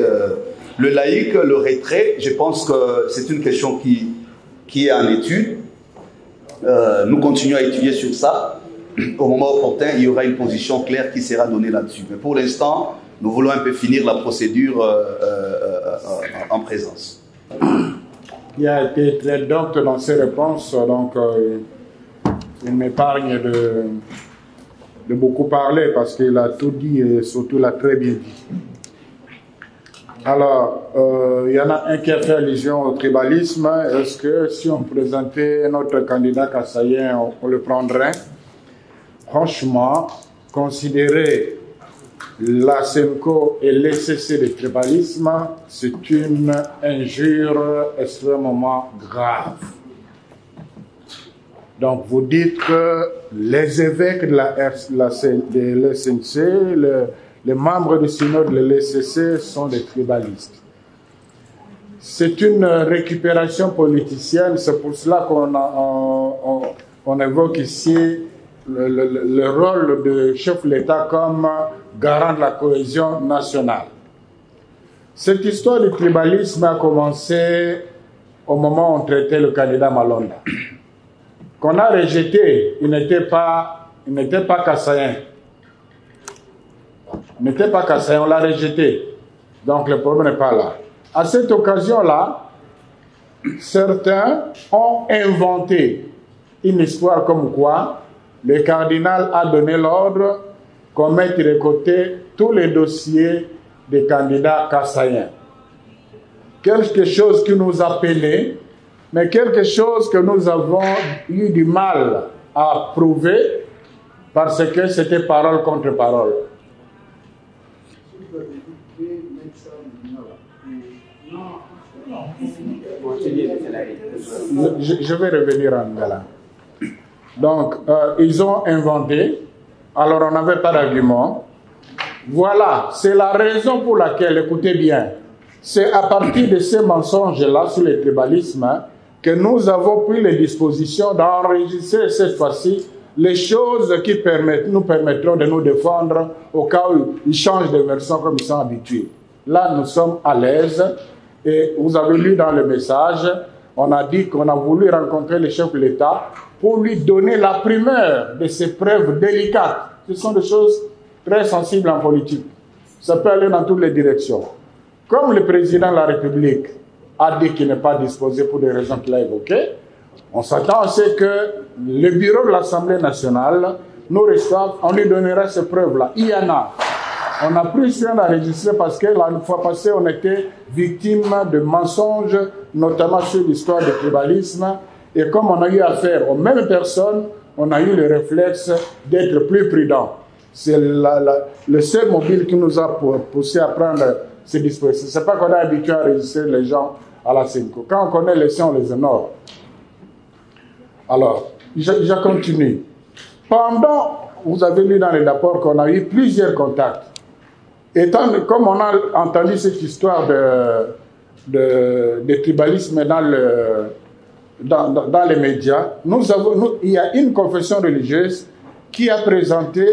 le laïc, le retrait, je pense que c'est une question qui est en étude. Nous continuons à étudier sur ça. Au moment opportun, il y aura une position claire qui sera donnée là-dessus. Mais pour l'instant, nous voulons un peu finir la procédure en présence. Il a été très docte dans ses réponses, donc il m'épargne de beaucoup parler parce qu'il a tout dit et surtout l'a très bien dit. Alors, il y en a un qui a fait allusion au tribalisme. Est-ce que si on présentait notre candidat kassaïen, on le prendrait? Franchement, considérer la Senco et l'ECC de tribalisme, c'est une injure extrêmement grave. Donc vous dites que les évêques de l'ECC, les membres du synode de l'ECC sont des tribalistes. C'est une récupération politicienne, c'est pour cela qu'on évoque ici le rôle de chef de l'État comme garant de la cohésion nationale. Cette histoire du tribalisme a commencé au moment où on traitait le candidat Malonda. Qu'on a rejeté, il n'était pas kassaïen. Il n'était pas kassaïen, on l'a rejeté. Donc le problème n'est pas là. À cette occasion-là, certains ont inventé une histoire comme quoi le cardinal a donné l'ordre qu'on mette de côté tous les dossiers des candidats kassaïens. Quelque chose qui nous a peiné, mais quelque chose que nous avons eu du mal à prouver parce que c'était parole contre parole. Je vais revenir en Ngala. Donc, ils ont inventé, alors on n'avait pas d'argument. Voilà, c'est la raison pour laquelle, écoutez bien, c'est à partir de ces mensonges-là sur le tribalisme que nous avons pris les dispositions d'enregistrer cette fois-ci les choses qui nous permettront de nous défendre au cas où ils changent de version comme ils sont habitués. Là, nous sommes à l'aise et vous avez lu dans le message, on a dit qu'on a voulu rencontrer le chef de l'État pour lui donner la primeur de ces preuves délicates. Ce sont des choses très sensibles en politique. Ça peut aller dans toutes les directions. Comme le président de la République a dit qu'il n'est pas disposé pour des raisons qu'il a évoquées, on s'attend à ce que le bureau de l'Assemblée nationale nous reçoive, on lui donnera ces preuves-là. Il y en a. On a pris soin d'enregistrer parce que la fois passée, on était victime de mensonges, notamment sur l'histoire du tribalisme. Et comme on a eu affaire aux mêmes personnes, on a eu le réflexe d'être plus prudent. C'est le seul mobile qui nous a poussé à prendre ces dispositions. Ce n'est pas qu'on est habitué à enregistrer les gens à la Senco. Quand on connaît les siens, on les honore. Alors, je continue. Pendant, vous avez lu dans les rapports qu'on a eu plusieurs contacts. Et comme on a entendu cette histoire de tribalisme dans les médias, il y a une confession religieuse qui a présenté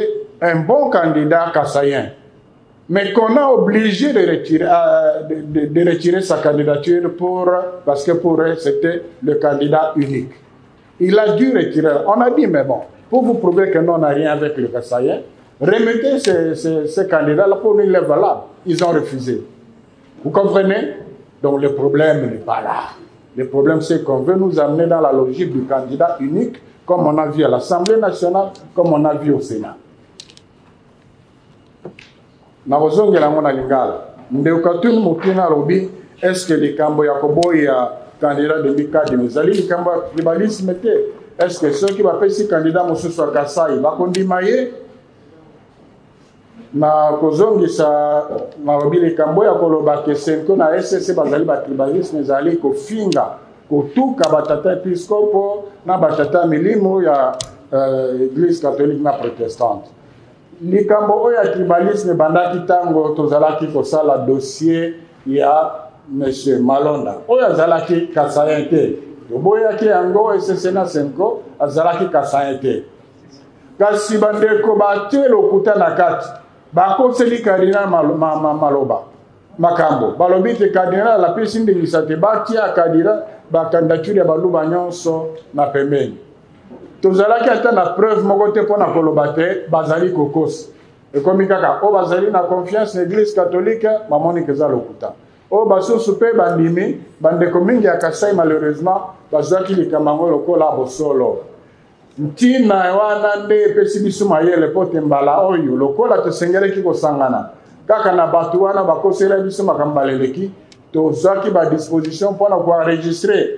un bon candidat kassaïen, mais qu'on a obligé de retirer sa candidature parce que pour eux, c'était le candidat unique. Il a dû retirer. On a dit, mais bon, pour vous prouver que nous, on n'a rien avec le kassaïen, remettez ces candidats-là pour nous, il est valable. Ils ont refusé. Vous comprenez? Donc le problème n'est pas là. Le problème, c'est qu'on veut nous amener dans la logique du candidat unique, comme on a vu à l'Assemblée nationale, comme on a vu au Sénat. Est-ce que les Cambo Yakobo, il y a candidat de Mika de Mizali, les Cambo tribalisme était est-ce que ceux qui va faire si candidat monsieur soit Kassai va kondimaye na kozongisa mabili kambo ya koloba ke senko na SSC bazali ba tribalisme zali ko finga ko tuka batata episcopo na batata milimo ya église catholique na protestante likambo oyo ya tribalisme bandaki tango tozalaki kosala dossier ya monsieur Malonda oyo azalaki Kasaye te toboyaki yango SSC na senko azalaki Kasaye te kasi bandeko batie lokuta na kati bakoseli kardinal maloba makambo balobi te kardinal lapesi ndingisa te batia kardinal bakandidature ya baluba nyonso na pembeni tozalaki ata na preuve moko te mpona koloba te bazali kokosi ekomi kaka o bazali na confiance na église catholique bamoni eza lokuta oyo basusu mpe bandimi bandeko mingi ya Kasai malheureusement bazwaki likambo yango lokola bosolo ntina wana nde epesi biso mayele mpo te mbala oyo lokola tosengelaki kosangana kaka na bato wana bakosela biso makambo baleleki tozwaki badisposition mpona koenregistre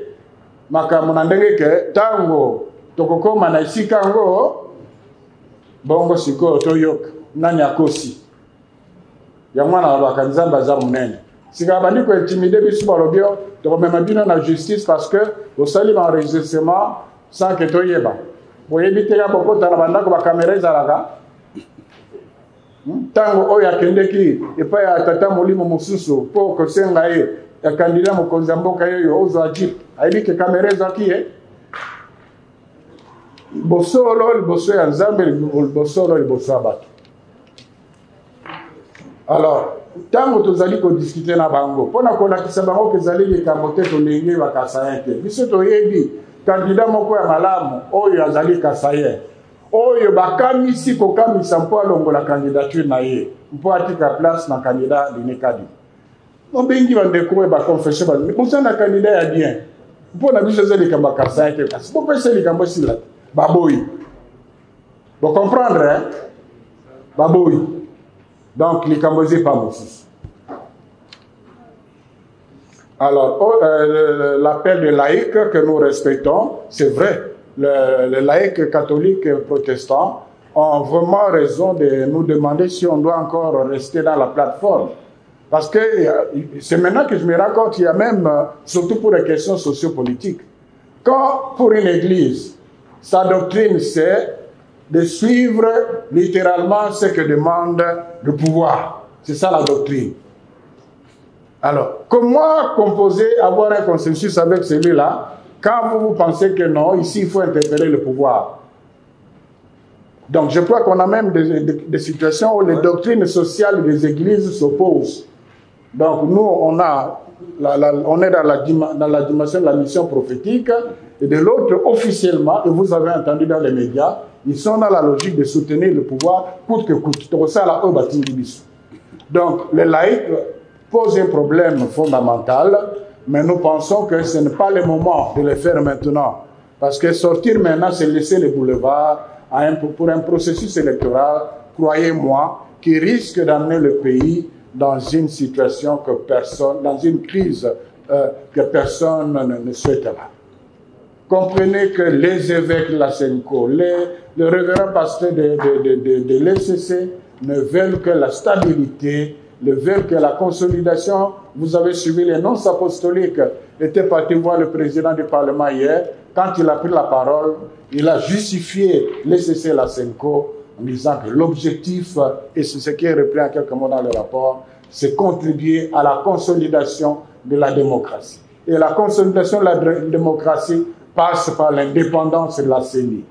makambo na ndenge ke ntango tokokoma na esika yango bongo sikoyo toyoka nani akosi yango wana balobaka nzambe aza monene sika bandi kointimide biso balobi tokomema bino na justice parce que osali baenregistrement sans ke toyeba boyebi te ka bokota na bandako bakamera ezalaka ntango oyo akendeki epai ya tata molimo mosusu mpo kosenga ye ya kandida mokonzi ya mboka yoyo ozwa jip ayebi ke kamera ezwaki ye bosolo liboso ya nzambe bosolo liboso ya bato alors ntango tozali kodiskute na bango mpona kolakisa bango kezali likambo te tolenge bakasayen te biso toyebi kandida moko ya malamu oyo azali Kasaye oyo bakamisi kokamisa mpo alongola candidature na ye mpo atika place na kandida linikadi mobengi bandeko oyo baconfession bazali boza na kandida ya bien mpo na biso eza likambo ya Kasaye te kasi bopesa likambo esila te baboyi bocomprendre baboyi donc likambo eza epa mosusu. Alors, l'appel des laïcs que nous respectons, c'est vrai, les laïcs catholiques et protestants ont vraiment raison de nous demander si on doit encore rester dans la plateforme. Parce que c'est maintenant que je me rends compte qu'il y a même, surtout pour les questions sociopolitiques, quand pour une église, sa doctrine c'est de suivre littéralement ce que demande le pouvoir. C'est ça la doctrine. Alors, comment composer, avoir un consensus avec celui-là, quand vous pensez que non, ici il faut interpeller le pouvoir? Donc je crois qu'on a même des situations où les doctrines sociales des églises s'opposent. Donc nous, on est dans la dimension de la mission prophétique, et de l'autre, officiellement, et vous avez entendu dans les médias, ils sont dans la logique de soutenir le pouvoir coûte que coûte. Donc les laïcs pose un problème fondamental, mais nous pensons que ce n'est pas le moment de le faire maintenant. Parce que sortir maintenant, c'est laisser le boulevard pour un processus électoral, croyez-moi, qui risque d'amener le pays dans une situation que personne, dans une crise que personne ne souhaitera. Comprenez que les évêques de la Senko, le révérend pasteur de l'ECC ne veulent que la stabilité, ne veulent que la consolidation. Vous avez suivi les nonces apostoliques, était parti voir le président du Parlement hier. Quand il a pris la parole, il a justifié l'ECC et la Senko en disant que l'objectif, et c'est ce qui est repris en quelques mots dans le rapport, c'est contribuer à la consolidation de la démocratie. Et la consolidation de la démocratie passe par l'indépendance de la CENI.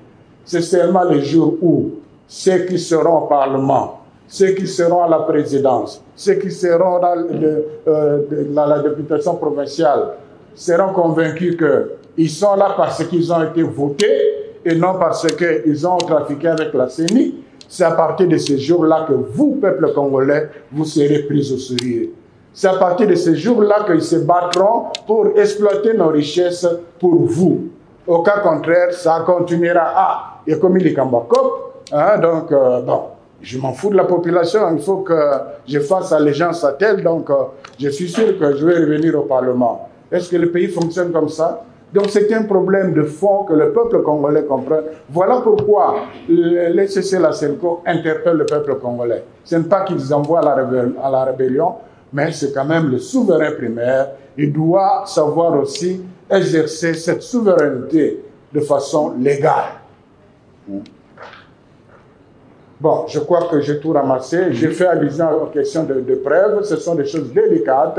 C'est seulement le jour où ceux qui seront au Parlement, ceux qui seront à la présidence, ceux qui seront dans la députation provinciale seront convaincus qu'ils sont là parce qu'ils ont été votés et non parce qu'ils ont trafiqué avec la CENI. C'est à partir de ce jour-là que vous, peuple congolais, vous serez pris au sérieux. C'est à partir de ce jour-là qu'ils se battront pour exploiter nos richesses pour vous. Au cas contraire, ça continuera et comme il est Kambakop, donc, bon, je m'en fous de la population, il faut que je fasse allégeance à tel, donc je suis sûr que je vais revenir au Parlement. Est-ce que le pays fonctionne comme ça? Donc c'est un problème de fond que le peuple congolais comprend. Voilà pourquoi les CC, la CELCO interpellent le peuple congolais. Ce n'est pas qu'ils envoient à la rébellion, mais c'est quand même le souverain primaire. Il doit savoir aussi exercer cette souveraineté de façon légale. Bon, je crois que j'ai tout ramassé. J'ai fait allusion aux questions de preuve. Ce sont des choses délicates.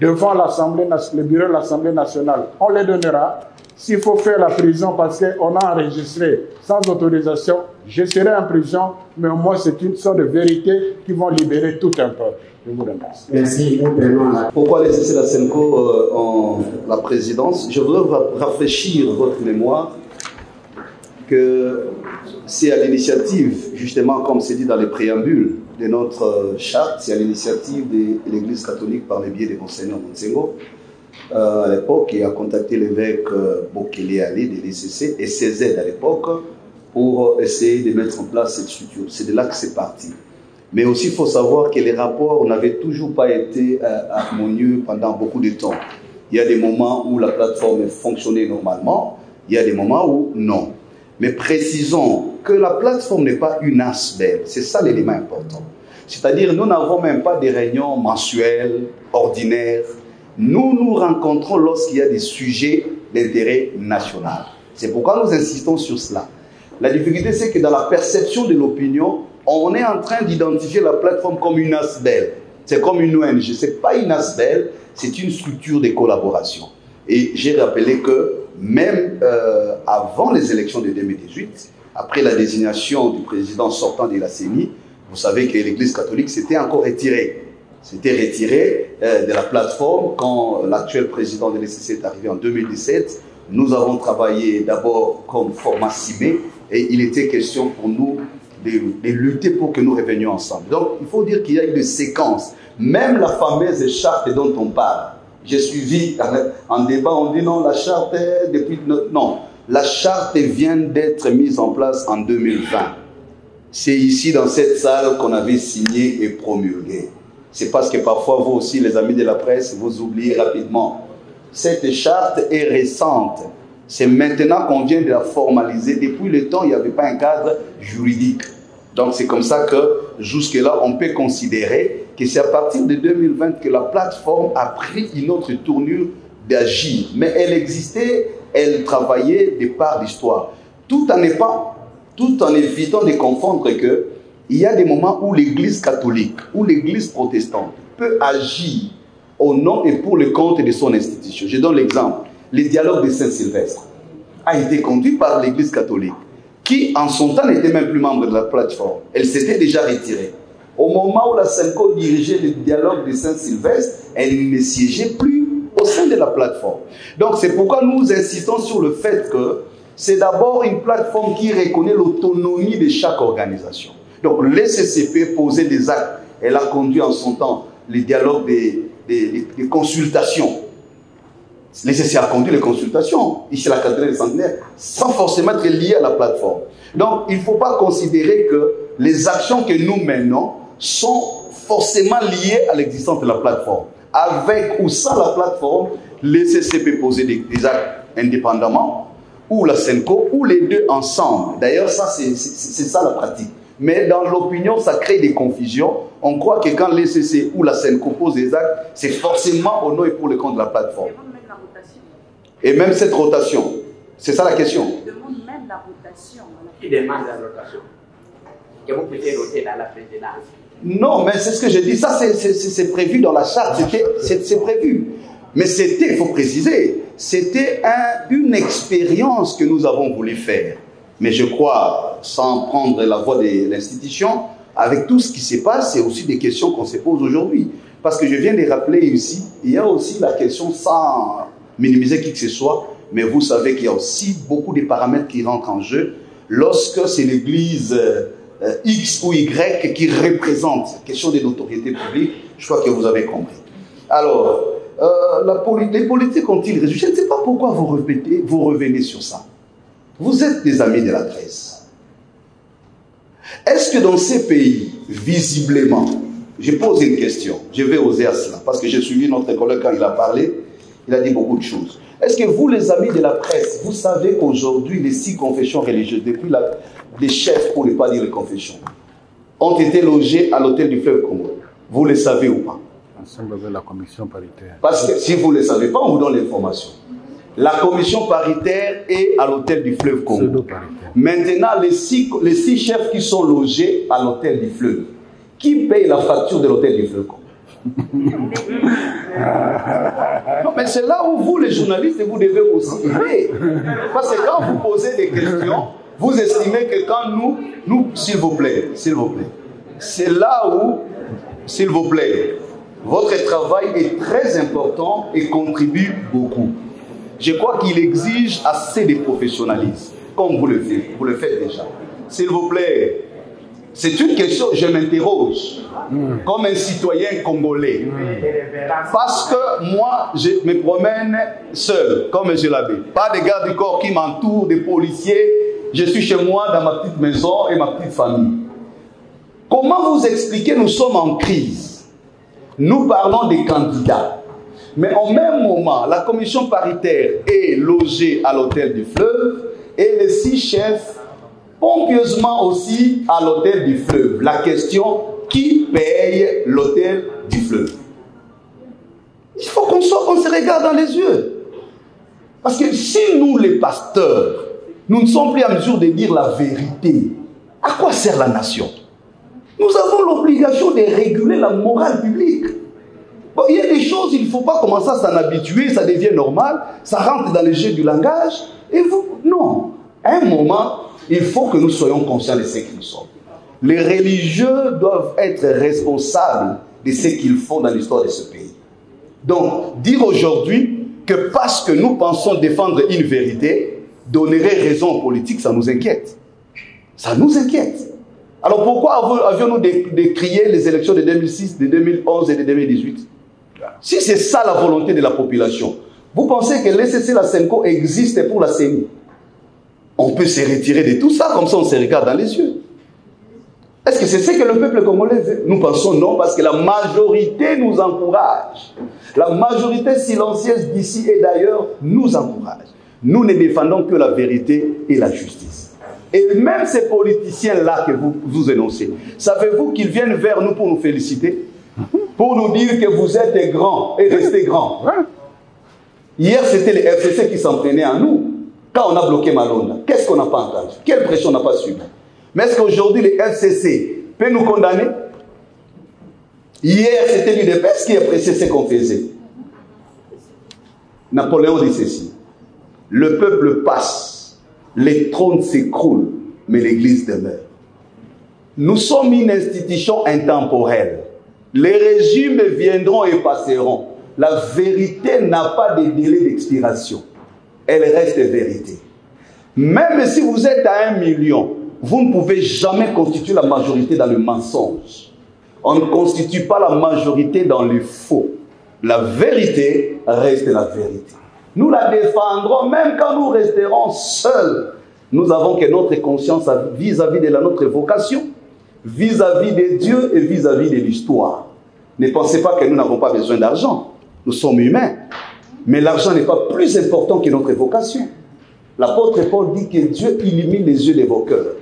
Devant l'Assemblée, le bureau de l'Assemblée nationale, on les donnera. S'il faut faire la prison parce qu'on a enregistré sans autorisation, je serai en prison, mais au moins c'est une sorte de vérité qui vont libérer tout un peuple. Je vous remercie. Merci. Pourquoi laisser la CENCO en la présidence? Je voudrais rafraîchir votre mémoire que c'est à l'initiative, justement, comme c'est dit dans les préambules de notre charte, c'est à l'initiative de l'Église catholique par le biais des monseigneurs Montsengo, à l'époque, qui a contacté l'évêque Bokele Ali de l'ECC et CZ à l'époque pour essayer de mettre en place cette structure. C'est de là que c'est parti. Mais aussi, il faut savoir que les rapports n'avaient toujours pas été harmonieux pendant beaucoup de temps. Il y a des moments où la plateforme fonctionnait normalement, il y a des moments où non. Mais précisons que la plateforme n'est pas une ASBEL, c'est ça l'élément important. C'est-à-dire, nous n'avons même pas des réunions mensuelles, ordinaires. Nous nous rencontrons lorsqu'il y a des sujets d'intérêt national. C'est pourquoi nous insistons sur cela. La difficulté, c'est que dans la perception de l'opinion, on est en train d'identifier la plateforme comme une ASBEL. C'est comme une ONG. Ce n'est pas une ASBEL, c'est une structure de collaboration. Et j'ai rappelé que même avant les élections de 2018, après la désignation du président sortant de la CENI, vous savez que l'Église catholique s'était encore retirée. S'était retirée de la plateforme quand l'actuel président de l'ECC est arrivé en 2017. Nous avons travaillé d'abord comme format CIME et il était question pour nous de lutter pour que nous revenions ensemble. Donc il faut dire qu'il y a eu des séquences. Même la fameuse charte dont on parle. J'ai suivi en débat, on dit non, la charte depuis... Non, la charte vient d'être mise en place en 2020. C'est ici dans cette salle qu'on avait signé et promulgué. C'est parce que parfois vous aussi, les amis de la presse, vous oubliez rapidement. Cette charte est récente. C'est maintenant qu'on vient de la formaliser. Depuis le temps, il n'y avait pas un cadre juridique. Donc c'est comme ça que jusque-là, on peut considérer que c'est à partir de 2020 que la plateforme a pris une autre tournure d'agir. Mais elle existait, elle travaillait de par l'histoire. Tout en évitant de confondre que il y a des moments où l'Église catholique, où l'Église protestante peut agir au nom et pour le compte de son institution. Je donne l'exemple. Le dialogue de Saint-Sylvestre a été conduit par l'Église catholique, qui en son temps n'était même plus membre de la plateforme. Elle s'était déjà retirée. Au moment où la CENCO dirigeait le dialogue de Saint-Sylvestre, elle ne siégeait plus au sein de la plateforme. Donc c'est pourquoi nous insistons sur le fait que c'est d'abord une plateforme qui reconnaît l'autonomie de chaque organisation. Donc l'ECCP posait des actes. Elle a conduit en son temps les dialogues des consultations. L'ECC a conduit les consultations, ici la cathédrale des centenaires, sans forcément être lié à la plateforme. Donc il ne faut pas considérer que les actions que nous menons sont forcément liées à l'existence de la plateforme. Avec ou sans la plateforme, l'ECC peut poser des actes indépendamment, ou la CENCO, ou les deux ensemble. D'ailleurs, ça c'est ça la pratique. Mais dans l'opinion, ça crée des confusions. On croit que quand l'ECC ou la CENCO pose des actes, c'est forcément au nom et pour le compte de la plateforme. Et même cette rotation, c'est ça la question. Il demande même la rotation. Qui demande la rotation? Que vous puissiez roter dans la présidence. Non, mais c'est ce que j'ai dit. Ça, c'est prévu dans la charte. C'est prévu. Mais c'était, il faut préciser, c'était une expérience que nous avons voulu faire. Mais je crois, sans prendre la voix de l'institution, avec tout ce qui se passe, c'est aussi des questions qu'on se pose aujourd'hui. Parce que je viens de rappeler ici, il y a aussi la question, sans minimiser qui que ce soit, mais vous savez qu'il y a aussi beaucoup de paramètres qui rentrent en jeu lorsque c'est l'Église X ou Y qui représente la question de l'autorité publique. Je crois que vous avez compris. Alors, les politiques ont-ils résolu? Je ne sais pas pourquoi vous revenez sur ça. Vous êtes des amis de la presse. Est-ce que dans ces pays, visiblement, je pose une question, je vais oser à cela, parce que j'ai suivi notre collègue quand il a parlé, il a dit beaucoup de choses. Est-ce que vous, les amis de la presse, vous savez qu'aujourd'hui, les 6 confessions religieuses, depuis les chefs, pour ne pas dire les confessions, ont été logés à l'hôtel du fleuve Congo? Vous le savez ou pas? Ensemble avec la commission paritaire. Parce que si vous ne le savez pas, on vous donne l'information. La commission paritaire est à l'hôtel du fleuve Congo. Maintenant, les 6 chefs qui sont logés à l'hôtel du fleuve, qui paye la facture de l'hôtel du fleuve Congo? Non, mais c'est là où vous, les journalistes, vous devez aussi payer. Parce que quand vous posez des questions, vous estimez que quand nous, s'il vous plaît, c'est là où, s'il vous plaît, votre travail est très important et contribue beaucoup. Je crois qu'il exige assez de professionnalisme, comme vous le faites déjà. S'il vous plaît, c'est une question, je m'interroge, comme un citoyen congolais. Parce que moi, je me promène seul, comme je l'avais. Pas de gardes du corps qui m'entourent, des policiers. Je suis chez moi, dans ma petite maison et ma petite famille. Comment vous expliquer, nous sommes en crise. Nous parlons des candidats. Mais au même moment, la commission paritaire est logée à l'hôtel du fleuve et les 6 chefs pompieusement aussi à l'hôtel du fleuve. La question, qui paye l'hôtel du fleuve? Il faut qu'on se regarde dans les yeux. Parce que si nous, les pasteurs, nous ne sommes plus en mesure de dire la vérité, à quoi sert la nation? Nous avons l'obligation de réguler la morale publique. Bon, il y a des choses, il ne faut pas commencer à s'en habituer, ça devient normal, ça rentre dans le jeu du langage, et vous, non. À un moment, il faut que nous soyons conscients de ce que nous sommes. Les religieux doivent être responsables de ce qu'ils font dans l'histoire de ce pays. Donc, dire aujourd'hui que parce que nous pensons défendre une vérité, donnerait raison aux politiques, ça nous inquiète. Ça nous inquiète. Alors pourquoi avions-nous décrié les élections de 2006, de 2011 et de 2018? Si c'est ça la volonté de la population, vous pensez que l'ECC, la SENCO existe pour la CENI? On peut se retirer de tout ça, comme ça on se regarde dans les yeux. Est-ce que c'est ce que le peuple congolais veut? Nous pensons non, parce que la majorité nous encourage. La majorité silencieuse d'ici et d'ailleurs nous encourage. Nous ne défendons que la vérité et la justice. Et même ces politiciens-là que vous énoncez, savez-vous qu'ils viennent vers nous pour nous féliciter? Pour nous dire que vous êtes grands et restez grands. Hier, c'était les FCC qui s'en prenaient à nous. Quand on a bloqué Malonda, qu'est-ce qu'on n'a pas entendu? Quelle pression on n'a pas subi? Mais est-ce qu'aujourd'hui, les FCC peuvent nous condamner? Hier, c'était l'UDPS qui a pressé ce qu'on faisait. Napoléon dit ceci: le peuple passe, les trônes s'écroulent, mais l'Église demeure. Nous sommes une institution intemporelle. Les régimes viendront et passeront. La vérité n'a pas de délai d'expiration. Elle reste vérité. Même si vous êtes à 1 million, vous ne pouvez jamais constituer la majorité dans le mensonge. On ne constitue pas la majorité dans le faux. La vérité reste la vérité. Nous la défendrons même quand nous resterons seuls. Nous avons que notre conscience vis-à-vis de notre vocation, vis-à-vis de Dieu et vis-à-vis de l'histoire. Ne pensez pas que nous n'avons pas besoin d'argent. Nous sommes humains. Mais l'argent n'est pas plus important que notre vocation. L'apôtre Paul dit que Dieu illumine les yeux de vos cœurs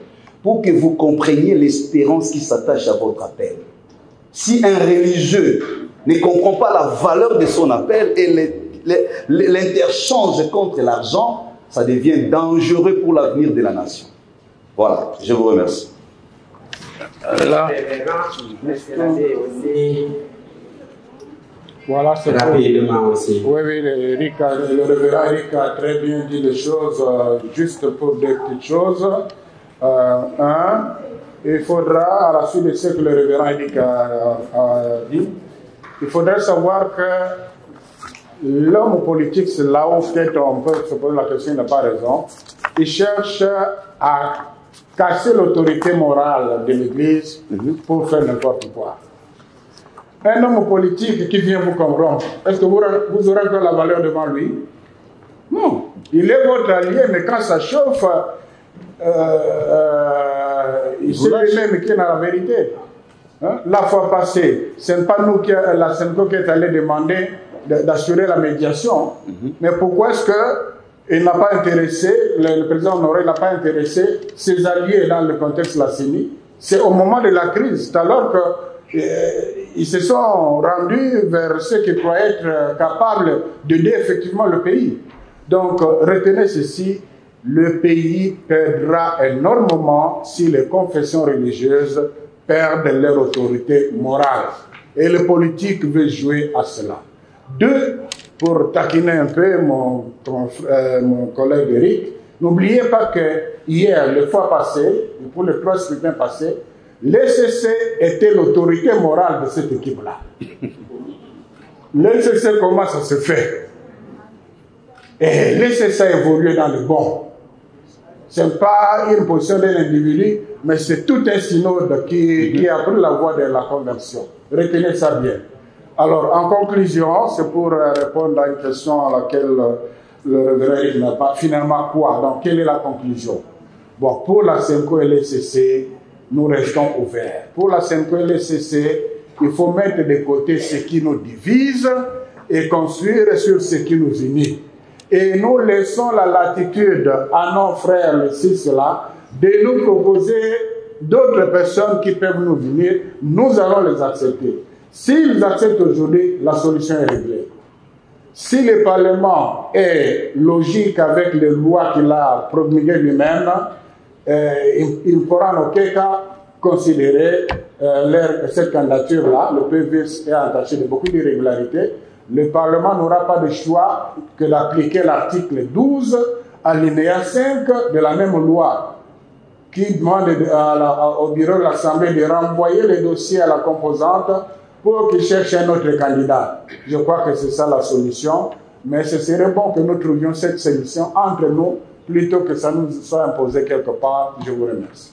pour que vous compreniez l'espérance qui s'attache à votre appel. Si un religieux ne comprend pas la valeur de son appel et l'interchange contre l'argent, ça devient dangereux pour l'avenir de la nation. Voilà, je vous remercie. Voilà, c'est rapidement aussi. Oui, le révérend Eric a très bien dit les choses, juste pour des petites choses. Il faudra, à la suite de ce que le révérend Eric a dit, il faudrait savoir que l'homme politique, c'est là où peut-être on peut se poser la question, il n'a pas raison. Il cherche à casser l'autorité morale de l'Église pour faire n'importe quoi. Un homme politique qui vient vous corrompre, est-ce que vous aurez encore la valeur devant lui? Non. Il est votre allié, mais quand ça chauffe, il sait lui-même qui est dans la vérité. Hein? La fois passée, ce n'est pas nous, la SENCO, qui est allé demander d'assurer la médiation. Mais pourquoi est-ce qu'il n'a pas intéressé, le président Honoré n'a pas intéressé ses alliés dans le contexte de la CENI? C'est au moment de la crise, c'est alors qu'ils se sont rendus vers ceux qui croyaient être capables d'aider effectivement le pays. Donc, retenez ceci, le pays perdra énormément si les confessions religieuses perdent leur autorité morale. Et le politique veut jouer à cela. Deux, pour taquiner un peu mon collègue Eric, n'oubliez pas que hier, le fois passé, pour les 3 scrutins passés, l'ECC était l'autorité morale de cette équipe-là. L'ECC, comment ça se fait? Et l'ECC a évolué dans le bon. Ce n'est pas une position d'un individu, mais c'est tout un synode qui a pris la voie de la conversion. Retenez ça bien. Alors, en conclusion, c'est pour répondre à une question à laquelle le révérend n'a pas. Finalement, quoi? Donc, quelle est la conclusion? Bon, pour la CENCO et l'ECC, nous restons ouverts. Pour la CENCO et l'ECC, il faut mettre de côté ce qui nous divise et construire sur ce qui nous unit. Et nous laissons la latitude à nos frères, les CIS-là, de nous proposer d'autres personnes qui peuvent nous venir. Nous allons les accepter. S'ils acceptent aujourd'hui, la solution est réglée. Si le Parlement est logique avec les lois qu'il a promulguées lui-même, il pourra en aucun cas considérer cette candidature-là. Le PV est entaché de beaucoup d'irrégularités. Le Parlement n'aura pas de choix que d'appliquer l'article 12, alinéa 5 de la même loi, qui demande au bureau de l'Assemblée de renvoyer les dossiers à la composante pour qu'il cherche un autre candidat. Je crois que c'est ça la solution, mais ce serait bon que nous trouvions cette solution entre nous, plutôt que ça nous soit imposé quelque part. Je vous remercie.